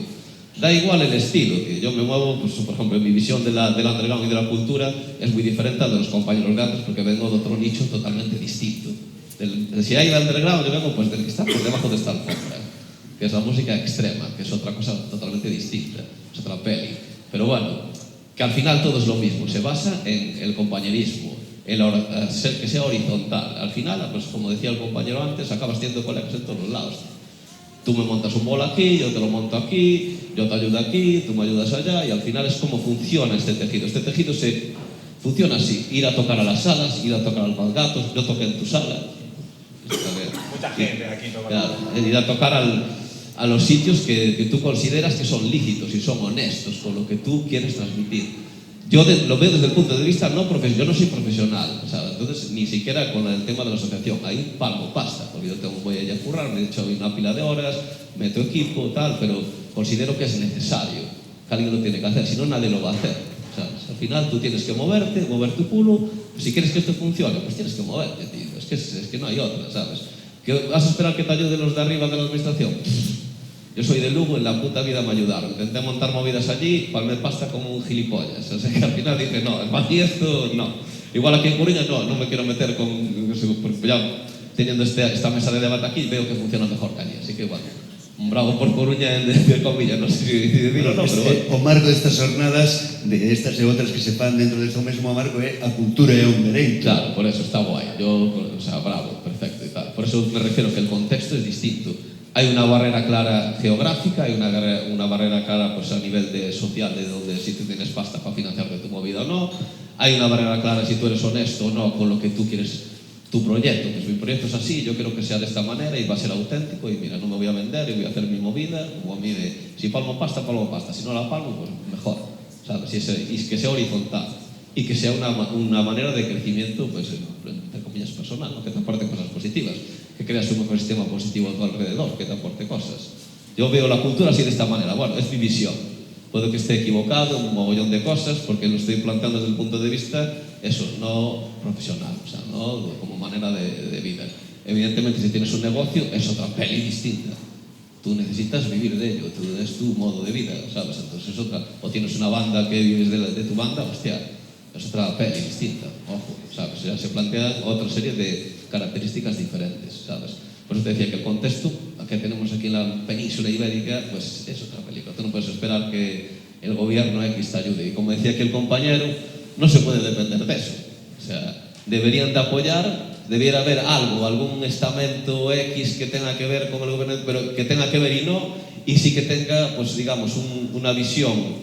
Da igual el estilo, que yo me muevo, pues, por ejemplo, en mi visión del underground y de la cultura es muy diferente a de los compañeros grandes porque vengo de otro nicho totalmente distinto. Si hay underground, yo vengo pues del que está por debajo de esta alfombra, que es la música extrema, que es otra cosa totalmente distinta, es otra peli. Pero bueno, que al final todo es lo mismo, se basa en el compañerismo, en que sea horizontal. Al final, pues como decía el compañero antes, acabas teniendo colegas en todos los lados. Tú me montas un bolo aquí, yo te lo monto aquí, yo te ayudo aquí, tú me ayudas allá, y al final es como funciona este tejido. Este tejido funciona así: ir a tocar a las salas, ir a tocar a los gatos. Yo toqué en tu sala. Mucha gente aquí tocando. Claro, ir a tocar a los sitios que tú consideras que son lícitos y son honestos con lo que tú quieres transmitir. Yo lo veo desde el punto de vista yo no soy profesional, o sea, entonces ni siquiera con el tema de la asociación, ahí palmo pasta, porque yo voy a ir a currar, me he hecho una pila de horas, meto equipo, tal, pero considero que es necesario, que alguien lo tiene que hacer, si no nadie lo va a hacer. O sea, al final tú tienes que mover tu culo, pues si quieres que esto funcione, pues tienes que moverte, tío, es que no hay otra, ¿sabes? ¿Que vas a esperar que te ayuden los de arriba de la administración? Yo soy de Lugo, en la puta vida me ayudaron. Intenté montar movidas allí, palmé pasta como un gilipollas. O sea que al final dije, no, para mí esto no. Igual aquí en Coruña no me quiero meter con... Ya teniendo esta mesa de debate aquí, veo que funciona mejor que allí. Así que bueno, un bravo por Coruña de comillas, no sé si decirlo o no, pero bueno. O marco destas jornadas, de estas e outras que se fan dentro deste mesmo marco, é a cultura é un dereito. Claro, por eso está guay. O sea, bravo, perfecto y tal. Por eso me refiero que el contexto es distinto. Hay una barrera clara geográfica, hay una barrera clara pues, a nivel social, de donde si tú tienes pasta para financiarte tu movida o no. Hay una barrera clara si tú eres honesto o no con lo que tú quieres, tu proyecto. Pues mi proyecto es así, yo quiero que sea de esta manera y va a ser auténtico y mira, no me voy a vender y voy a hacer mi movida, como a mí si palmo pasta, si no la palmo, pues mejor, ¿sabes? Y que sea horizontal y que sea una manera de crecimiento, pues, entre comillas, personal, ¿no? Que te aporte cosas positivas, que creas un ecosistema positivo a tu alrededor, que te aporte cosas. Yo veo la cultura así de esta manera, bueno, es mi visión. Puedo que esté equivocado, un mogollón de cosas, porque lo estoy planteando desde el punto de vista, eso, no profesional, o sea, no como manera de vida. Evidentemente, si tienes un negocio, es otra peli distinta. Tú necesitas vivir de ello, es tu modo de vida, ¿sabes? Entonces es otra. O tienes una banda que vives de tu banda, hostia, es otra peli distinta, ojo, ¿sabes? Ya se plantean otra serie de características diferentes, ¿sabes? Por eso te decía que el contexto que tenemos aquí en la península ibérica, pues es otra película. Tú no puedes esperar que el gobierno X te ayude. Y como decía aquí el compañero, no se puede depender de eso. O sea, deberían de apoyar, debiera haber algún estamento X que tenga que ver con el gobierno, pero que tenga que ver y no, y sí que tenga, pues digamos, una visión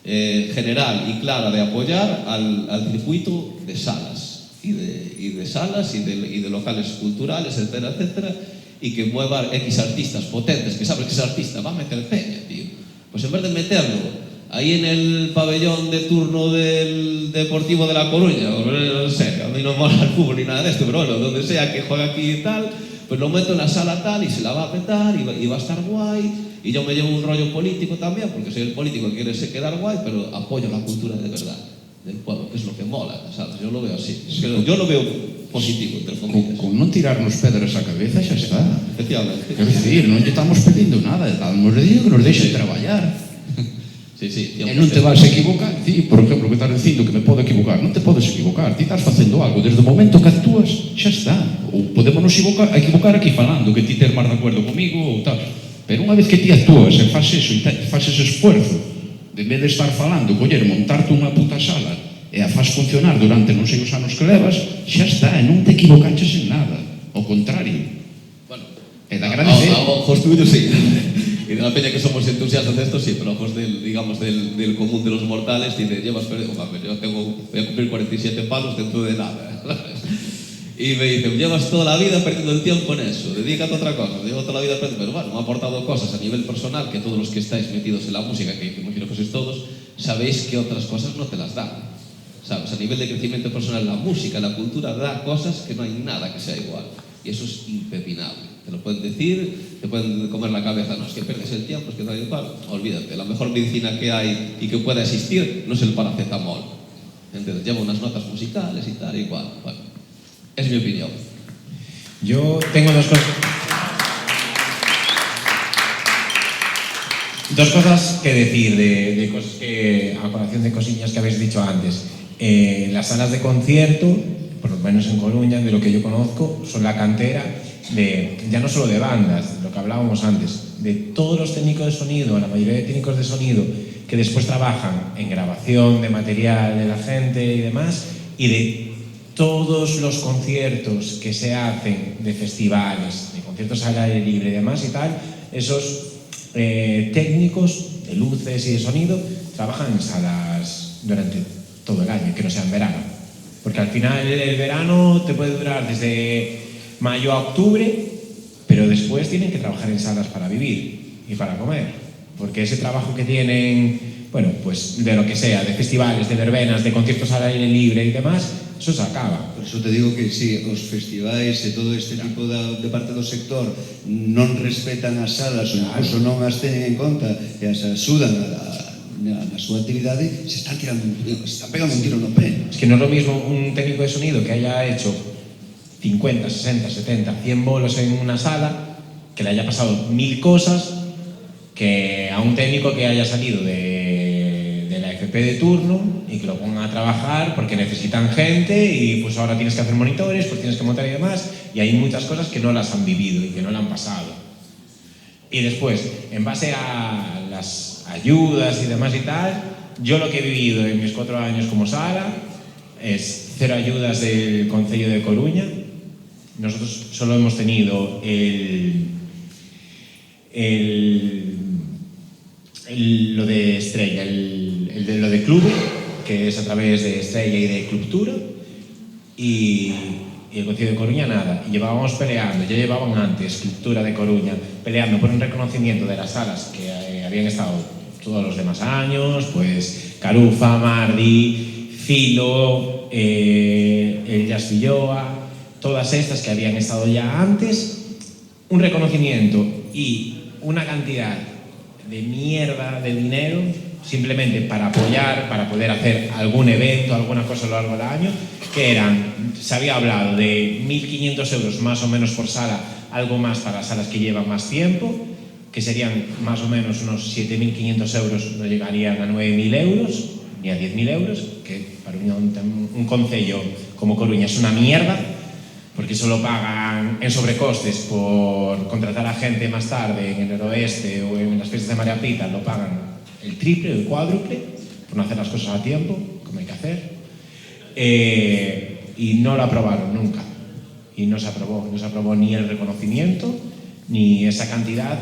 general y clara de apoyar al circuito de salas y de locales culturales, etcétera, etcétera, y que mueva X artistas potentes, que sabes que ese artista va a meter peña, tío. Pues en vez de meterlo ahí en el pabellón de turno del Deportivo de La Coruña, no sé, a mí no me mola el fútbol ni nada de esto, pero bueno, donde sea que juegue aquí y tal, pues lo meto en la sala tal y se la va a petar y va a estar guay. Y yo me llevo un rollo político también, porque soy el político que quiere quedar guay, pero apoyo la cultura de verdad del pueblo, que es lo que mola, ¿sabes? Yo lo veo así. Yo lo veo positivo, entre comillas. Con non tirarnos pedras á cabeza xa está. Efectivamente. Quero dicir, non lle estamos pedindo nada, estamos dicindo que nos deixe traballar. Sí, sí. E non te vas a equivocar. Ti, por exemplo, que estás dicindo que me podo equivocar, non te podes equivocar. Ti estás facendo algo, desde o momento que actúas, xa está. Ou podémonos equivocar aquí falando, que ti tes máis de acordo comigo ou tal. Pero unha vez que ti actúas e faz eso, e faz ese esfuerzo, de vez de estar falando, coller, montarte unha puta sala e a faz funcionar durante non sei os anos que levas, xa está, e non te equivocaches en nada. Ao contrario. Bueno, E de agradecer. a ojos tuyos sí. Y de la peña que somos entusiastas de esto, sí, pero ojos del, digamos, del común de los mortales, dice, llevas perdido, yo voy a cumplir 47 palos dentro de nada. Y me dice, llevas toda la vida perdiendo el tiempo en eso, dedícate a otra cosa, llevo toda la vida perdiendo, pero bueno, me ha aportado cosas a nivel personal que todos los que estáis metidos en la música, que imagino que sois todos, sabéis que otras cosas no te las dan. ¿Sabes? A nivel de crecimiento personal, la música, la cultura da cosas que no hay nada que sea igual. Y eso es impepinable. Te lo pueden decir, te pueden comer la cabeza, no, es que pierdes el tiempo, es que tal y cual. Olvídate, la mejor medicina que hay y que pueda existir no es el paracetamol. Entonces, lleva unas notas musicales y tal y cual. Bueno, es mi opinión. Yo tengo dos cosas que decir de cosas que, a colación de cosillas que habéis dicho antes. Las salas de concierto, por lo menos en Coruña, de lo que yo conozco, son la cantera de, ya no solo de bandas, de lo que hablábamos antes, de todos los técnicos de sonido, la mayoría de técnicos de sonido que después trabajan en grabación de material de la gente y demás, y de todos los conciertos que se hacen de festivales, de conciertos al aire libre y demás y tal, esos técnicos de luces y de sonido trabajan en salas durante todo el año, que no sea en verano. Porque al final el verano te puede durar desde mayo a octubre, pero después tienen que trabajar en salas para vivir y para comer. Porque ese trabajo que tienen, bueno, pues de lo que sea, de festivales, de verbenas, de conciertos al aire libre y demás, eso se acaba. Por eso te digo que si os festivais e todo este tipo de parte do sector non respetan as salas ou incluso non as teñen en conta e as axudan na súa actividade, se están pegando un tiro no pé. Es que no es lo mismo un técnico de sonido que haya hecho 50, 60, 70, 100 bolos en una sala, que le haya pasado 1000 cosas, que a un técnico que haya salido de la FP de turno y que lo pongan a trabajar porque necesitan gente y pues ahora tienes que hacer monitores, pues tienes que montar y demás, y hay muchas cosas que no las han vivido y que no le han pasado. Y después, en base a las ayudas y demás y tal, yo lo que he vivido en mis 4 años como sala es 0 ayudas del Concello de Coruña. Nosotros solo hemos tenido lo de Estrella, lo de Club, que es a través de Estrella y de Clubtura, y el Concello de Coruña nada. Y llevábamos peleando, ya llevaban antes Clubtura de Coruña, peleando por un reconocimiento de las salas que habían estado todos los demás años, pues Carufa, Mardi, Filo, el Jazz Filloa, todas estas que habían estado ya antes, un reconocimiento y una cantidad de mierda de dinero simplemente para apoyar, para poder hacer algún evento, alguna cosa a lo largo del año, que eran, se había hablado de 1.500 euros más o menos por sala, algo más para las salas que llevan más tiempo, que serían más o menos unos 7.500 euros, no llegarían a 9.000 euros, ni a 10.000 euros, que para un concello como Coruña es una mierda, porque solo pagan en sobrecostes por contratar a gente más tarde en el noroeste o en las fiestas de María Pita, lo pagan el triple o el cuádruple por no hacer las cosas a tiempo, como hay que hacer, y no lo aprobaron nunca, y no se aprobó ni el reconocimiento ni esa cantidad,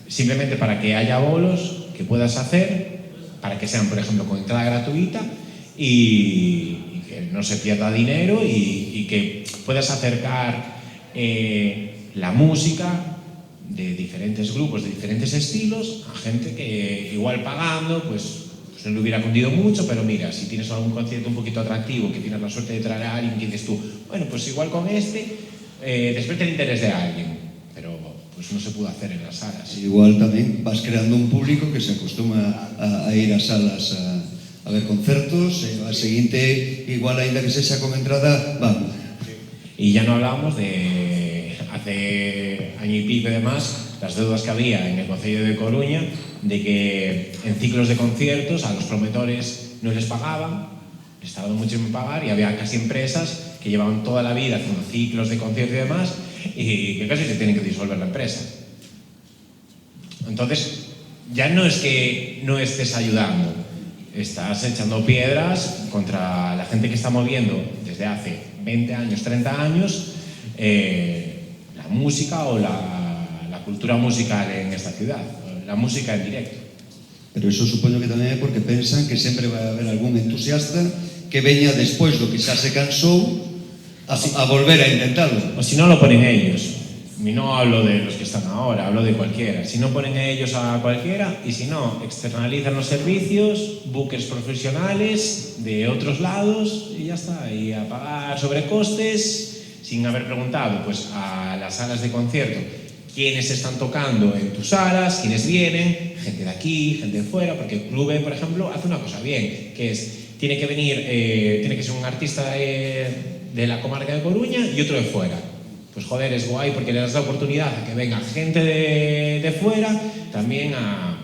simplemente para que haya bolos que puedas hacer, para que sean, por ejemplo, con entrada gratuita y que no se pierda dinero y que puedas acercar la música de diferentes grupos, de diferentes estilos, a gente que igual pagando, pues no le hubiera cundido mucho, pero mira, si tienes algún concierto un poquito atractivo, que tienes la suerte de traer a alguien que dices tú, bueno, pues igual con despierta el interés de alguien, pero pues no se pudo hacer en las salas. Igual tamén vas creando un público que se acostuma a ir a salas a ver concertos, e a seguinte, igual ainda que sexa con entrada, vamos. Y ya no hablamos de hace año y pico y demás, las deudas que había en el Concello de Coruña, de que en ciclos de conciertos a los promotores no les pagaban, les tardó mucho en pagar, y había casi empresas que llevaban toda la vida haciendo ciclos de conciertos y demás, y que casi se tienen que disolver la empresa. Entonces, ya no es que no estés ayudando, estás echando piedras contra la gente que está moviendo desde hace 20 años, 30 años, la música o la cultura musical en esta ciudad, la música en directo. Pero eso supoño que tamén é porque pensan que sempre vai haber algún entusiasta que veña despois do que xa se cansou a volver a intentalo. O si no lo ponen ellos. Y no hablo de los que están ahora, hablo de cualquiera. Si no ponen ellos a cualquiera, y si no, externalizan los servicios, buques profesionales de otros lados, y ya está. Y a pagar sobrecostes sin haber preguntado pues a las salas de concierto quiénes están tocando en tus salas, quiénes vienen, gente de aquí, gente de fuera, porque el club, por ejemplo, hace una cosa bien, que es, tiene que venir, tiene que ser un artista de la comarca de Coruña y otro de fuera. Pues joder, es guay porque le das la oportunidad a que venga gente de fuera, también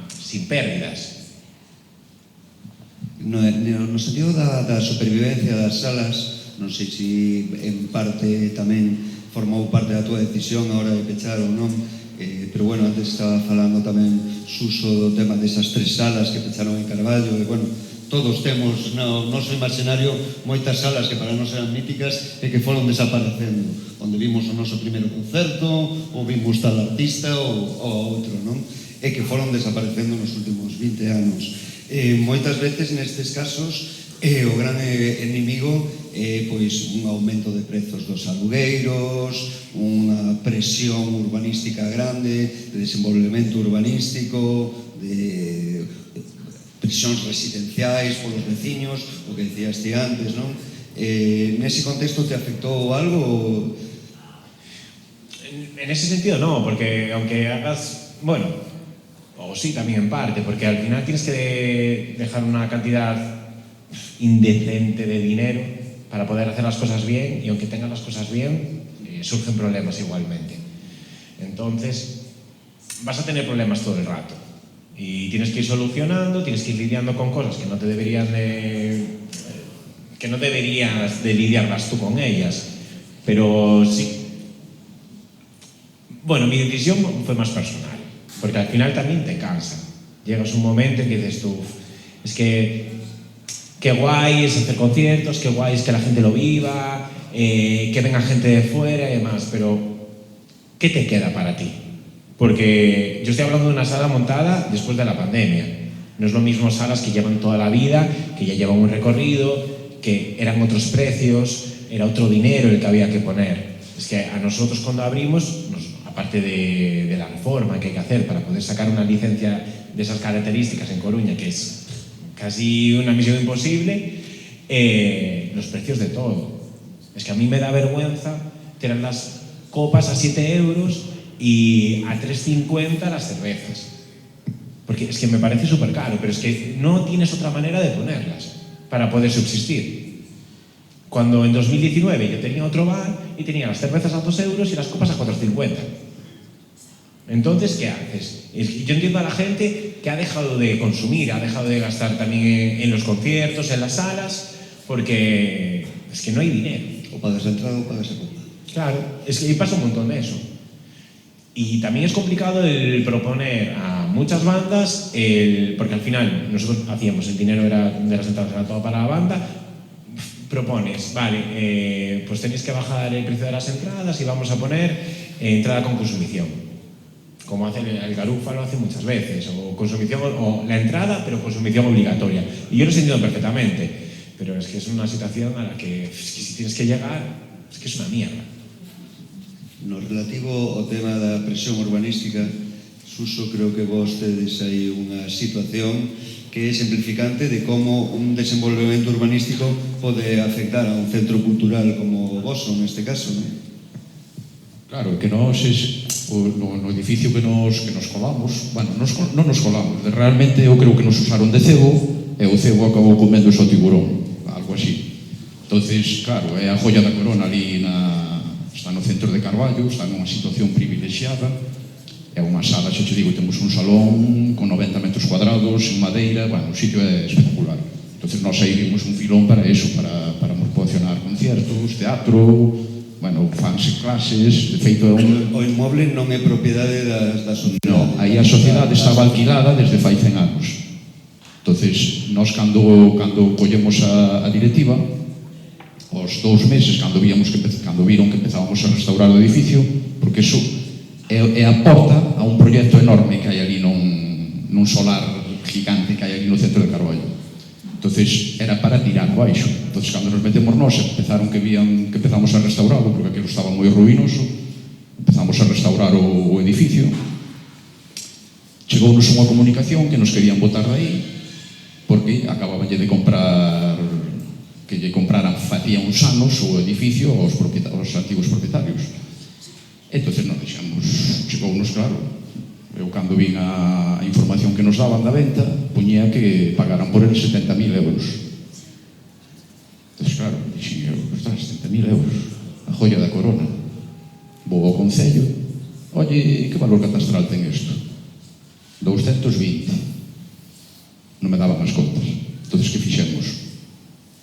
sin pérdidas. No sentido da supervivencia das salas, non sei se en parte tamén formou parte da túa decisión a hora de pechar ou non, pero bueno, antes estaba falando tamén Suso do tema desas 3 salas que pecharon en Carballo, e bueno, todos temos no noso imaginario moitas salas que para nós eran míticas e que foron desaparecendo, onde vimos o noso primeiro concerto, ou vimos tal artista ou outro, non? E que foron desaparecendo nos últimos 20 anos. Moitas veces nestes casos o gran inimigo é pois un aumento de prezos dos alugueiros, unha presión urbanística grande, de desenvolvemento urbanístico, de prisións residenciais polos veciños, o que decías ti antes, non? Nese contexto te afectou algo? En ese sentido no, porque aunque hagas, bueno, o sí también en parte, porque al final tienes que dejar una cantidad indecente de dinero para poder hacer las cosas bien, y aunque tengas las cosas bien, surgen problemas igualmente. Entonces, vas a tener problemas todo el rato. Y tienes que ir solucionando, tienes que ir lidiando con cosas que no te deberías de lidiarlas tú con ellas. Pero sí. Bueno, mi decisión fue más personal, porque al final también te cansa. Llegas un momento en que dices tú, es que qué guay es hacer conciertos, qué guay es que la gente lo viva, que venga gente de fuera y demás, pero ¿qué te queda para ti? Porque yo estoy hablando de una sala montada después de la pandemia. No es lo mismo salas que llevan toda la vida, que ya llevan un recorrido, que eran otros precios, era otro dinero el que había que poner. Es que a nosotros cuando abrimos, aparte de la reforma que hay que hacer para poder sacar una licencia de esas características en Coruña, que es casi una misión imposible, los precios de todo. Es que a mí me da vergüenza tener las copas a 7 euros y a 3,50 las cervezas. Porque es que me parece súper caro, pero es que no tienes otra manera de ponerlas para poder subsistir. Cuando en 2019 yo tenía otro bar y tenía las cervezas a 2 euros y las copas a 4,50. Entonces, ¿qué haces? Yo entiendo a la gente que ha dejado de consumir, ha dejado de gastar también en los conciertos, en las salas, porque es que no hay dinero. O pagas la entrada o pagas la copa. Claro, es que pasa un montón de eso. Y también es complicado el proponer a muchas bandas, porque al final nosotros hacíamos, el dinero era de las entradas, era todo para la banda. Propones, vale, pues tenéis que bajar el precio de las entradas y vamos a poner entrada con consumición. Como hace el Garufa, lo hace muchas veces, o consumición, o la entrada, pero consumición obligatoria. Y yo lo entiendo perfectamente, pero es que es una situación a la que, es que si tienes que llegar, es que es una mierda. No relativo ao tema da presión urbanística, Suso, creo que vos tedes aí unha situación que é simplificante de como un desenvolvemento urbanístico pode afectar a un centro cultural como o voso, neste caso, non? Claro, que nós no edificio que nos colamos, bueno, non nos colamos, realmente eu creo que nos usaron de cebo e o cebo acabou comendo o tiburón, algo así. Entonces, claro, é a joia da corona ali está no centro de Carballo, está nunha situación privilexiada, é unha sala, xa te digo, temos un salón con 90 metros cuadrados, en madeira, bueno, o sitio é espectacular. Entonces nós aí vimos un filón para eso, para proporcionar conciertos, teatro, bueno, fanse clases, de feito é un... O inmoble non é propiedade da sociedade. No, aí a sociedade estaba alquilada desde fai 100 anos. Entonces, nós cando collemos a directiva, aos 2 meses, cando viron que empezábamos a restaurar o edificio, porque eso é a porta a un proxecto enorme que hai ali nun solar gigante que hai ali no centro de Carballo. Entonces era para tirar baixo. Entonces cando nos metemos nós, empezaron que vían que empezamos a restaurarlo, porque aquilo estaba moi ruinoso, empezamos a restaurar o edificio. Chegounos unha comunicación que nos querían botar de aí, porque acababan de comprar, que lle compraran facía uns anos o edificio aos antigos propietarios. Entonces nos deixamos, chegounos claro, eu cando vin a información que nos daban da venta, poñía que pagaran por ele 70.000 euros. Entonces claro, dixen eu, ostras, 70.000 euros, a joia da corona. Vou ao Concello, oye, que valor catastral ten isto? 220. Non me daban as contas. Entonces que fixemos?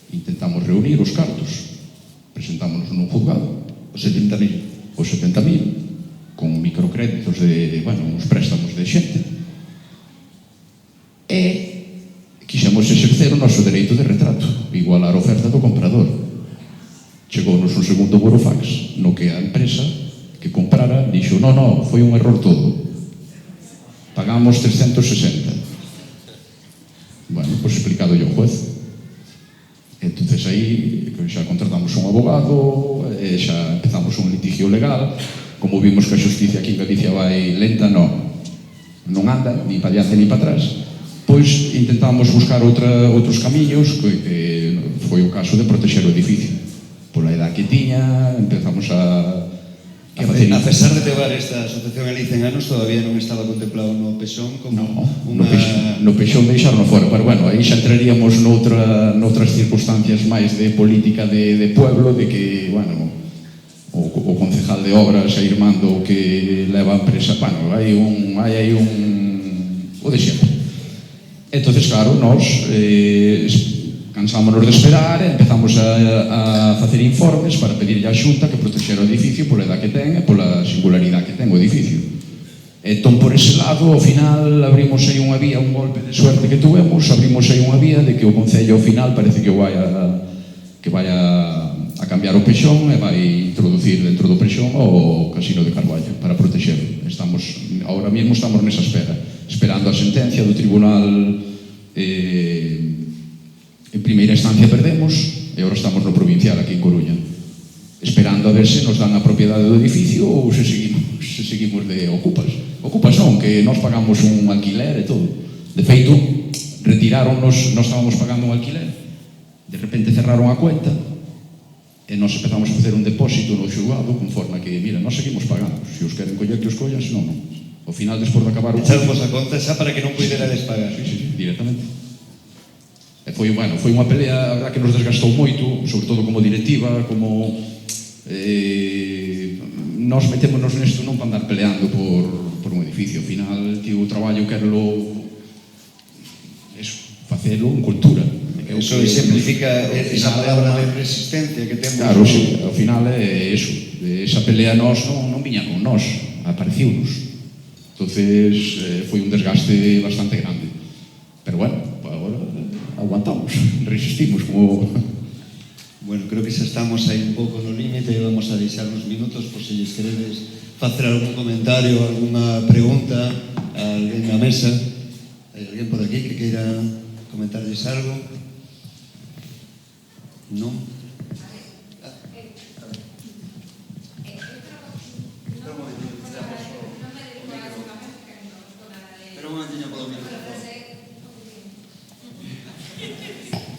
Intentamos reunir os cartos, presentámonos nun juzgado, os 70.000, con microcréditos de, bueno, uns préstamos de xente, e quixemos exercer o noso dereito de retrato, igualar a oferta do comprador. Chegounos un segundo burofax, no que a empresa que comprara dixo, no, foi un error todo, pagamos 360. Bueno, pois explicado yo ao juez. Entonces aí xa contratamos un abogado, xa empezamos un litigio legal. Como vimos que a xusticia aquí en Galicia vai lenta, non anda, ni para diante ni para atrás, pois intentamos buscar outros camiños, que foi o caso de protexer o edificio. Pola edad que tiña, empezamos a facer... A pesar de levar esta asociación ali 100 anos, todavía non estaba contemplado no Pexón como no Pexón deixarno fora, pero bueno, aí xa entraríamos noutras circunstancias máis de política de pueblo, de que, bueno, o concejal de obras a ir mando que leva a empresa, bueno, hai aí o de sempre. Entonces, claro, nós cansámonos de esperar e empezamos a facer informes para pedirlle á Xunta que protexera o edificio pola edad que ten e pola singularidade que ten o edificio. Entón, por ese lado, ao final, abrimos aí unha vía, un golpe de suerte que tuvemos, abrimos aí unha vía de que o Concello ao final parece que vai a cambiar o Pexón e vai introducir dentro do Pexón o Casino de Carballo para protexerlo. Ahora mesmo estamos nesa espera, esperando a sentencia do Tribunal. En primeira instancia perdemos e agora estamos no provincial aquí en Coruña, esperando a ver se nos dan a propiedade do edificio ou se seguimos de ocupas non, que nós pagamos un alquiler e todo. De feito, retiráronnos, nós estábamos pagando un alquiler, de repente cerraron a cuenta e nós empezamos a facer un depósito no xulgado conforme que, mira, nós seguimos pagando, se os queren coller que os collan, se non. Ao final, despois de acabar o... Echarmos a conta xa para que non puiderades pagar. Sí, directamente. Foi unha pelea, a verdad, que nos desgastou moito, sobre todo como directiva, como... Nós metémonos nesto non para andar peleando por un edificio. Ao final, o traballo quero facelo en cultura. Eso exemplifica esa palabra de resistencia que temos. Claro, sí, ao final é eso. Esa pelea nós non viña con nós, apareciunos. Entonces, foi un desgaste bastante grande. Pero bueno, agora aguantamos, resistimos como... Bueno, creo que xa estamos aí un pouco no límite e vamos a deixar uns minutos por se lles queredes facer algún comentario, alguna pregunta a alguén na mesa. Hai alguén por aquí que queira comentarles algo? Non?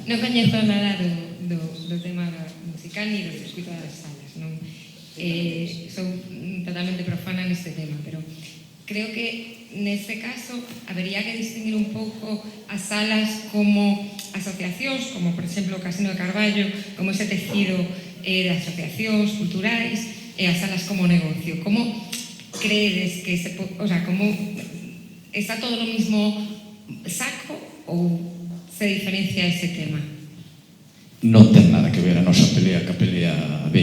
Non coñezo nada do tema musical ni do circuito das salas, non? Sou totalmente profana neste tema, pero creo que neste caso habería que distinguir un pouco as salas como asociacións, como por exemplo o Casino de Carballo, como ese tecido de asociacións culturais, e as salas como negocio. Como creedes que como está todo no mismo saco ou se diferencia ese tema? Non ten nada que ver a nosa pelea ca pelea B.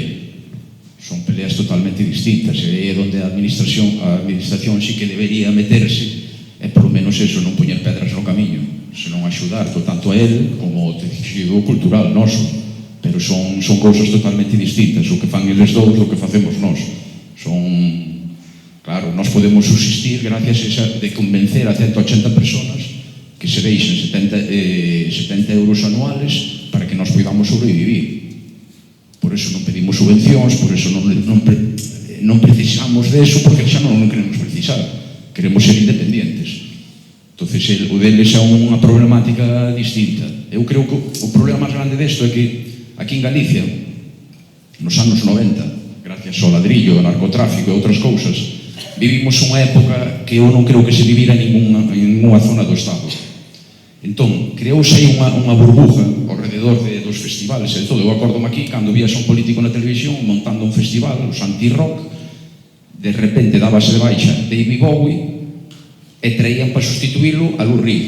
Son peleas totalmente distintas, e é onde a administración sí que debería meterse, e polo menos eso, non poñer pedras no camiño, senón axudar tanto a él como o tecido cultural noso. Pero son cousas totalmente distintas, o que fan eles dous do que facemos nós. Claro, nós podemos subsistir gracias a de convencer a 180 personas que se deixen 70 euros anuales para que nós podamos sobrevivir. Por eso non pedimos subvencións, por eso non precisamos de eso, porque xa non queremos precisar. Queremos ser independientes. Entonces, o deles é unha problemática distinta. Eu creo que o problema máis grande desto é que aquí en Galicia, nos anos 90, gracias ao ladrillo, ao narcotráfico e outras cousas, vivimos unha época que eu non creo que se vivira en ninguna zona do Estado. Entón, creouse aí unha burbuja ao rededor dos festivales e todo. Eu acordome aquí, cando vías un político na televisión montando un festival, os anti-rock, de repente dábase de baixa David Bowie e traían para sustituílo a Lou Reed.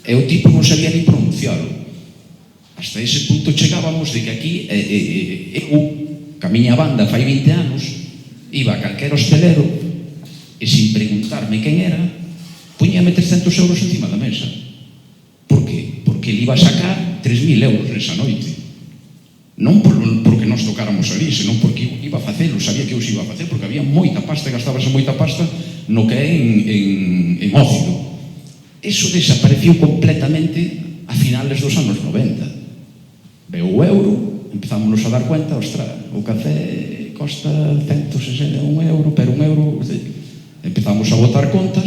E o tipo non sabía ni pronuncialo. Hasta ese punto chegábamos de que aquí eu, que a miña banda fai 20 anos, iba a calquera hostelero e sin preguntarme quen era, puñame 300 euros encima da mesa. Por qué? Porque ele iba a sacar 3.000 euros nesa noite. Non porque nós tocáramos ali, senón porque eu iba a facelo, sabía que eu se iba a facer, porque había moita pasta, gastábase moita pasta no que é en ócio. Eso desapareció completamente a finales dos anos 90. Veo o euro, empezámonos a dar cuenta, ostras, o café costa 161 euro, pero un euro... Empezamos a botar contas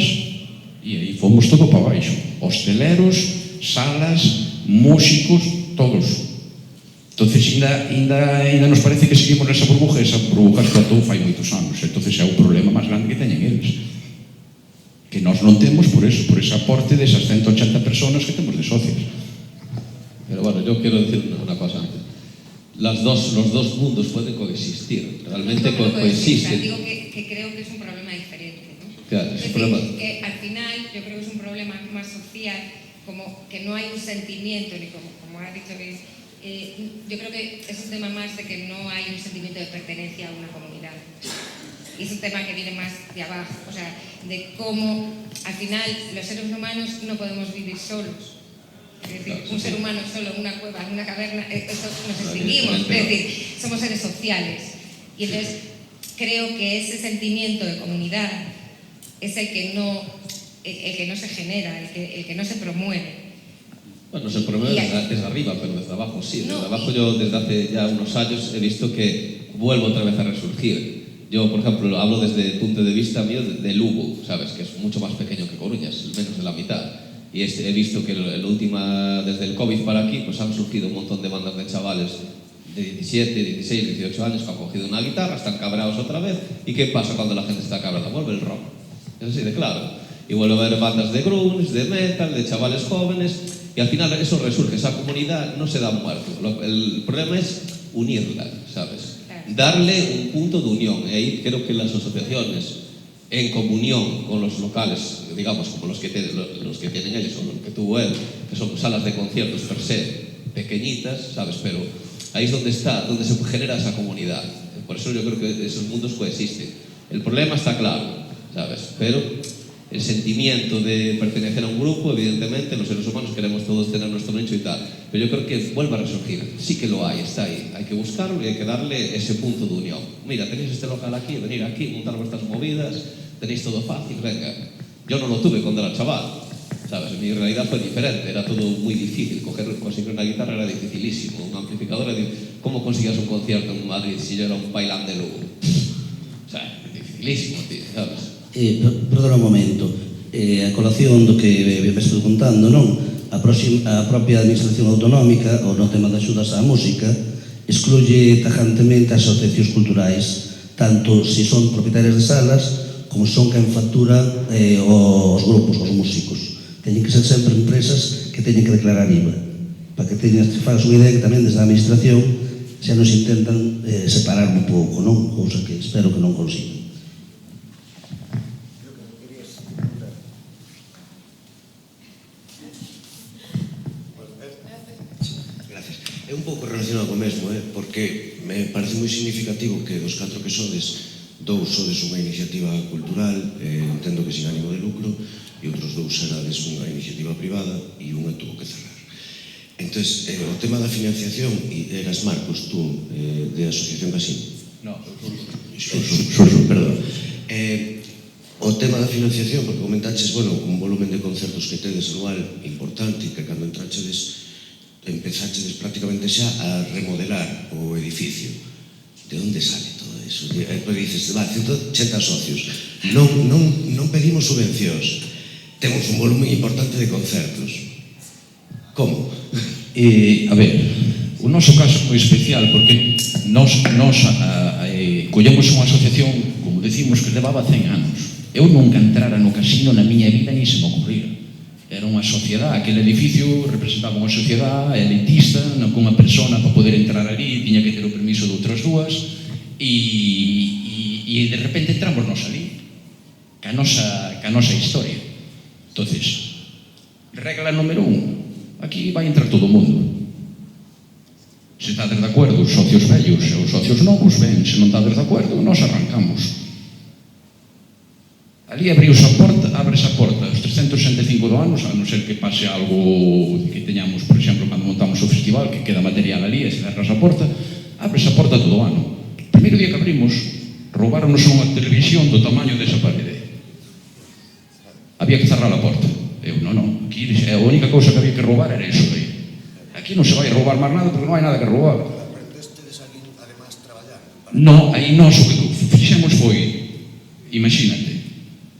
e aí fomos todo para baixo. Hosteleros, salas, músicos, todos. Entonces, ainda nos parece que seguimos nesa burbuja, esa burbuja explotou fai moitos anos. Entonces, é o problema máis grande que teñen eles. Que nós non temos por eso, por ese aporte desas 180 personas que temos de socios. Pero bueno, yo quiero decir una cosa antes. Los dos mundos pueden coexistir, realmente coexisten. Digo que creo que es un problema diferente, ¿no? Claro, es decir, que al final yo creo que es un problema más social, como que no hay un sentimiento, ni como ha dicho Luis, yo creo que es un tema más de que no hay un sentimiento de pertenencia a una comunidad. Y es un tema que viene más de abajo, o sea, de cómo al final los seres humanos no podemos vivir solos. Es decir, un ser humano solo en una cueva, en una caverna, esto nos extinguimos. Es decir, somos seres sociales. Y entonces creo que ese sentimiento de comunidad es el que no se genera, el que no se promueve. Bueno, se promueve desde arriba, pero desde abajo sí. Desde abajo yo desde hace ya unos años he visto que vuelvo otra vez a resurgir. Yo, por ejemplo, hablo desde el punto de vista mío de Lugo, ¿sabes? Que es mucho más pequeño que Coruña, es menos de la mitad. Y he visto que desde el COVID para aquí, pues han surgido un montón de bandas de chavales de 17, 16, 18 años que han cogido una guitarra, están cabreados otra vez. ¿Y qué pasa cuando la gente está cabreada? Vuelve el rock. Es así de claro. Y vuelve a haber bandas de grunge, de metal, de chavales jóvenes. Y al final eso resurge, esa comunidad no se da muerto. El problema es unirla, ¿sabes? Darle un punto de unión. Y ahí creo que las asociaciones, en comunión con los locales, digamos, como los que tienen ellos o los que tuvo él, que son salas de conciertos per se, pequeñitas, ¿sabes? Pero ahí es donde se genera esa comunidad. Por eso yo creo que esos mundos coexisten. El problema está claro, ¿sabes? Pero el sentimiento de pertenecer a un grupo, evidentemente, los seres humanos queremos todos tener nuestro nicho y tal, pero yo creo que vuelve a resurgir. Sí que lo hay, está ahí. Hay que buscarlo y hay que darle ese punto de unión. Mira, tenéis este local aquí, venir aquí, montar vuestras movidas, tenéis todo fácil, venga. Yo no lo tuve cuando era chaval, ¿sabes? Mi realidad fue diferente, era todo muy difícil. Conseguir una guitarra era dificilísimo, un amplificador era difícil. ¿Cómo conseguías un concierto en Madrid si yo era un bailán de Lugo? O sea, dificilísimo, tío, ¿sabes? Perdona un momento, a colación do que me estou contando, non? A propia administración autonómica, ou no tema de axudas á música, excluye tajantemente as asociacións culturais, tanto se son propietarias de salas, como son quen factura os grupos, os músicos. Teñen que ser sempre empresas que teñen que declarar IVA. Para que fagas unha idea que tamén desde a administración xa nos intentan separar un pouco, non? Cousa que espero que non consigan. É un pouco relacionado co mesmo, porque me parece moi significativo que dos 4 que sodes, 2 sodes unha iniciativa cultural, entendo que sin ánimo de lucro, e outros 2 serades unha iniciativa privada e unha tuvo que cerrar. Entón, o tema da financiación, e eras Marcos, tú, de Asociación Casino? No, Perdón. O tema da financiación, porque comentaches, bueno, un volumen de concertos que tedes anual importante, e que cando entrachedes empezachedes prácticamente xa a remodelar o edificio. De onde sale todo eso? Depois dices, 180 socios. Non pedimos subvencións. Temos un volumen importante de concertos. Como? A ver, o noso caso é moi especial porque nos collemos unha asociación, como decimos, que levaba 100 anos. Eu nunca entrara no casino na miña vida ni se me ocurría. Era unha sociedade, aquele edificio representaba unha sociedade elitista, non con unha persona para poder entrar ali, tiña que ter o permiso de outras dúas, e de repente entramos nos ali, ca nosa historia. Entonces, regla número 1, aquí vai entrar todo o mundo. Se estades de acordo, os socios vellos e os socios novos, ben, se non estades de acordo, nós arrancamos. Ali abres a porta os 365 do anos, a non ser que pase algo que teñamos, por exemplo, cando montamos o festival, que queda material ali, e se cerras a porta, abres a porta todo o ano. O primeiro día que abrimos, roubaronos unha televisión do tamaño desa parede. Había que cerrar a porta. Eu, non, aquí a única cousa que había que roubar era iso aí. Aquí non se vai roubar máis nada porque non hai nada que roubar. Non, aí nós o que fixemos foi, imagínate,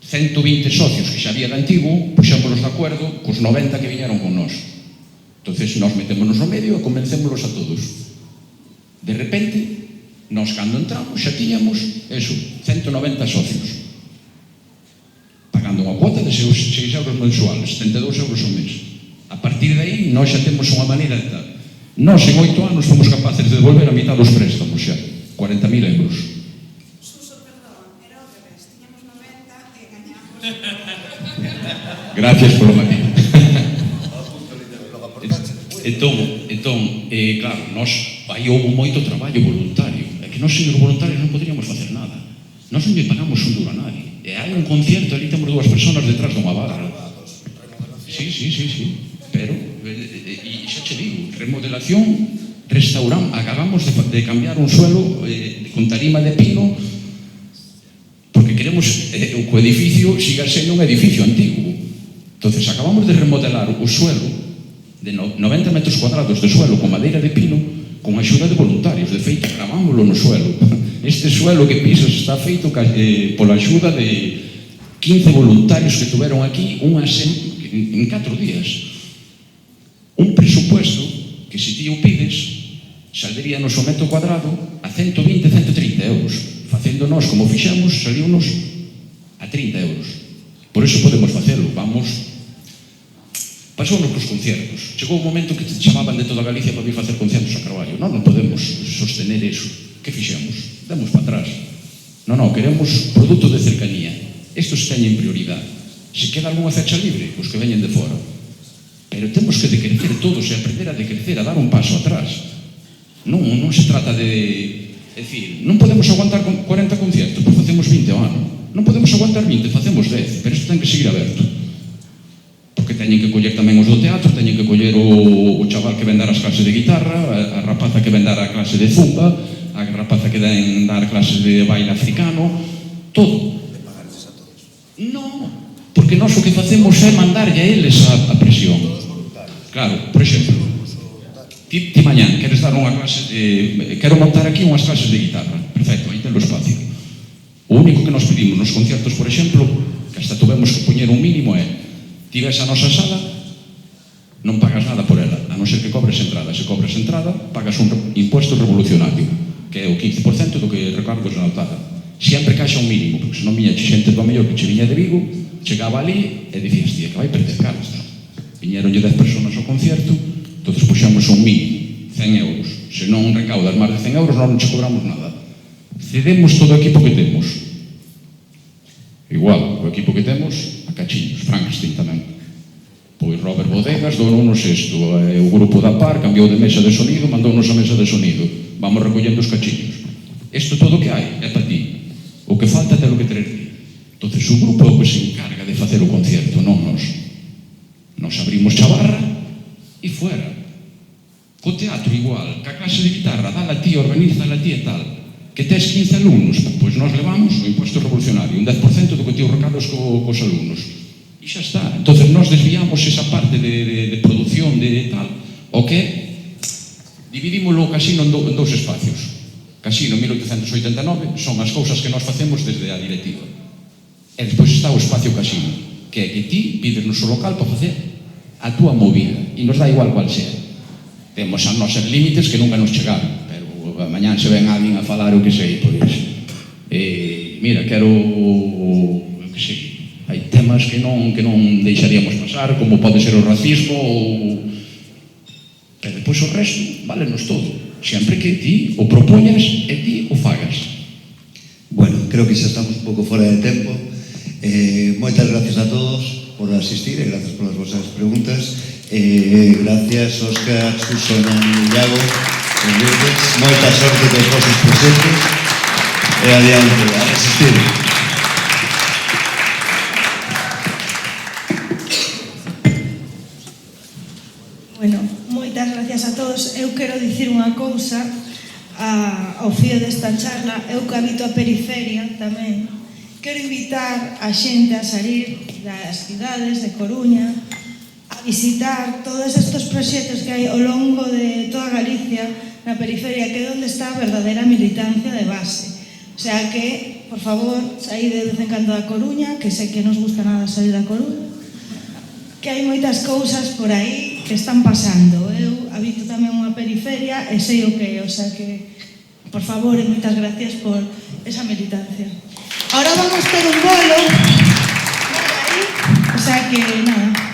120 socios que xa había de antigo, puxémonos de acordo cos 90 que viñeron con nós. Entonces, nós metémonos no medio e convencémonos a todos. De repente, nós cando entramos xa tiñamos, 190 socios. Pagando unha cuota de 6 euros mensuales, 72 euros ao mes. A partir de aí, nós xa temos unha maneira de tal. Nós, en 8 anos, fomos capaces de devolver a mitad dos préstamos xa, 40.000 euros. Gracias polo matiz. Entón, claro, aí houve moito traballo voluntario. É que nós, señor voluntarios, non poderíamos facer nada. Nós non lle pagamos un duro a nadie. E hai un concierto, ali temos 2 personas detrás dunha barra. Sí. Pero, e xa che digo, remodelación, restauramos, acabamos de cambiar un suelo con tarima de pino, porque queremos que o edificio siga sendo un edificio antigo. Entonces, acabamos de remodelar o suelo de 90 metros cuadrados de suelo con madeira de pino con axuda de voluntarios. De feito, gravámoslo no suelo. Este suelo que pisas está feito pola axuda de 15 voluntarios que tuveron aquí en 4 días. Un presupuesto que, se ti o pides, saldría no seu metro cuadrado a 120, 130 euros. Facéndonos como fixamos, salíunos a 30 euros. Por iso podemos facelo. Pasounos cos conciertos. Chegou un momento que te chamaban de toda Galicia para vir facer conciertos a Carballo. Non podemos sostener eso. Que fixemos? Demos para atrás. Non, queremos produto de cercanía. Estos teñen prioridade. Se queda algunha fecha libre, os que veñen de fora. Pero temos que decrecer todos e aprender a decrecer, a dar un paso atrás. Non se trata de... É dicir, non podemos aguantar 40 conciertos, pois facemos 20 ao ano. Non podemos aguantar 20, facemos 10, pero isto ten que seguir aberto. Porque teñen que coller tamén os do teatro, teñen que coller o chaval que ven dar as clases de guitarra, a rapaza que ven dar a clase de zumba, a rapaza que ven dar clases de baile africano, todo. De pagarles a todos. Non, porque nós o que facemos é mandarlle a eles a presión. Claro, por exemplo, ti mañán queres dar unha clase quero montar aquí unhas clases de guitarra. Perfecto, aí ten o espacio. O único que nos pedimos nos conciertos, por exemplo, que hasta tuvemos que poñer un mínimo ti ves a nosa sala, non pagas nada por ela, a non ser que cobres entrada. Se cobres entrada, pagas un impuesto revolucionario, que é o 15% do que recargos na altada. Sempre que haxa un mínimo, porque senón viña xente do mellor que che viña de Vigo, chegaba ali e dicías, tía, que vai perder caras. Viñeronlle 10 personas ao concierto, entonces puxamos un mínimo, 100 euros. Se non recaudas máis de 100 euros, nós non che cobramos nada. Cedemos todo o equipo que temos. Igual, o equipo que temos, a cachiños, Frankenstein tamén. Pois Robert Bodegas dounos isto, o grupo da PAR cambiou de mesa de sonido, mandounos a mesa de sonido. Vamos recollendo os cachiños. Isto todo o que hai é para ti. O que falta é o que traer ti. Entonces o grupo é o que se encarga de facer o concierto, non nós. Nos abrimos chavarra e fuera. Co teatro igual, ca clase de guitarra, dala a ti, organízala a ti e tal. Que tes 15 alumnos, pois nós levamos o impuesto revolucionario, un 10% do que ti os recados cos alumnos. E xa está. Entonces nós desviamos esa parte de produción de tal, o que dividímoslo o casino en dous espacios. Casino 1889 son as cousas que nós facemos desde a directiva. E despois está o espacio casino, que é que ti pides no seu local para facer a túa movida, e nos dá igual cual sea. Temos as nosas límites que nunca nos chegaron, pero mañán se ven alguén a falar o que sei, pois mira, quero o que sei, hai temas que non deixaríamos pasar, como pode ser o racismo ou... pero depois o resto válenos todo, sempre que ti o propoñas e ti o fagas. Bueno, creo que xa estamos un pouco fora de tempo. Moitas gracias a todos por asistir e gracias polas vosas preguntas. Gracias, Óscar, Susana e Iago. Moita sorte dos vosos proxectos e adiante, a resistir. Bueno, moitas gracias a todos. Eu quero dicir unha cousa ao fío desta charla. Eu que habito a periferia tamén. Quero invitar a xente a salir das cidades de Coruña a visitar todos estes proxectos que hai ao longo de toda Galicia na periferia, que é onde está a verdadeira militancia de base. O sea que, por favor, saí de vez en cando da Coruña, que sei que nos gusta nada sair da Coruña, que hai moitas cousas por aí que están pasando. Eu habito tamén unha periferia e sei o que é, o sea que, por favor, e moitas gracias por esa militancia. Ahora vamos ter un bolo, o sea que, nada.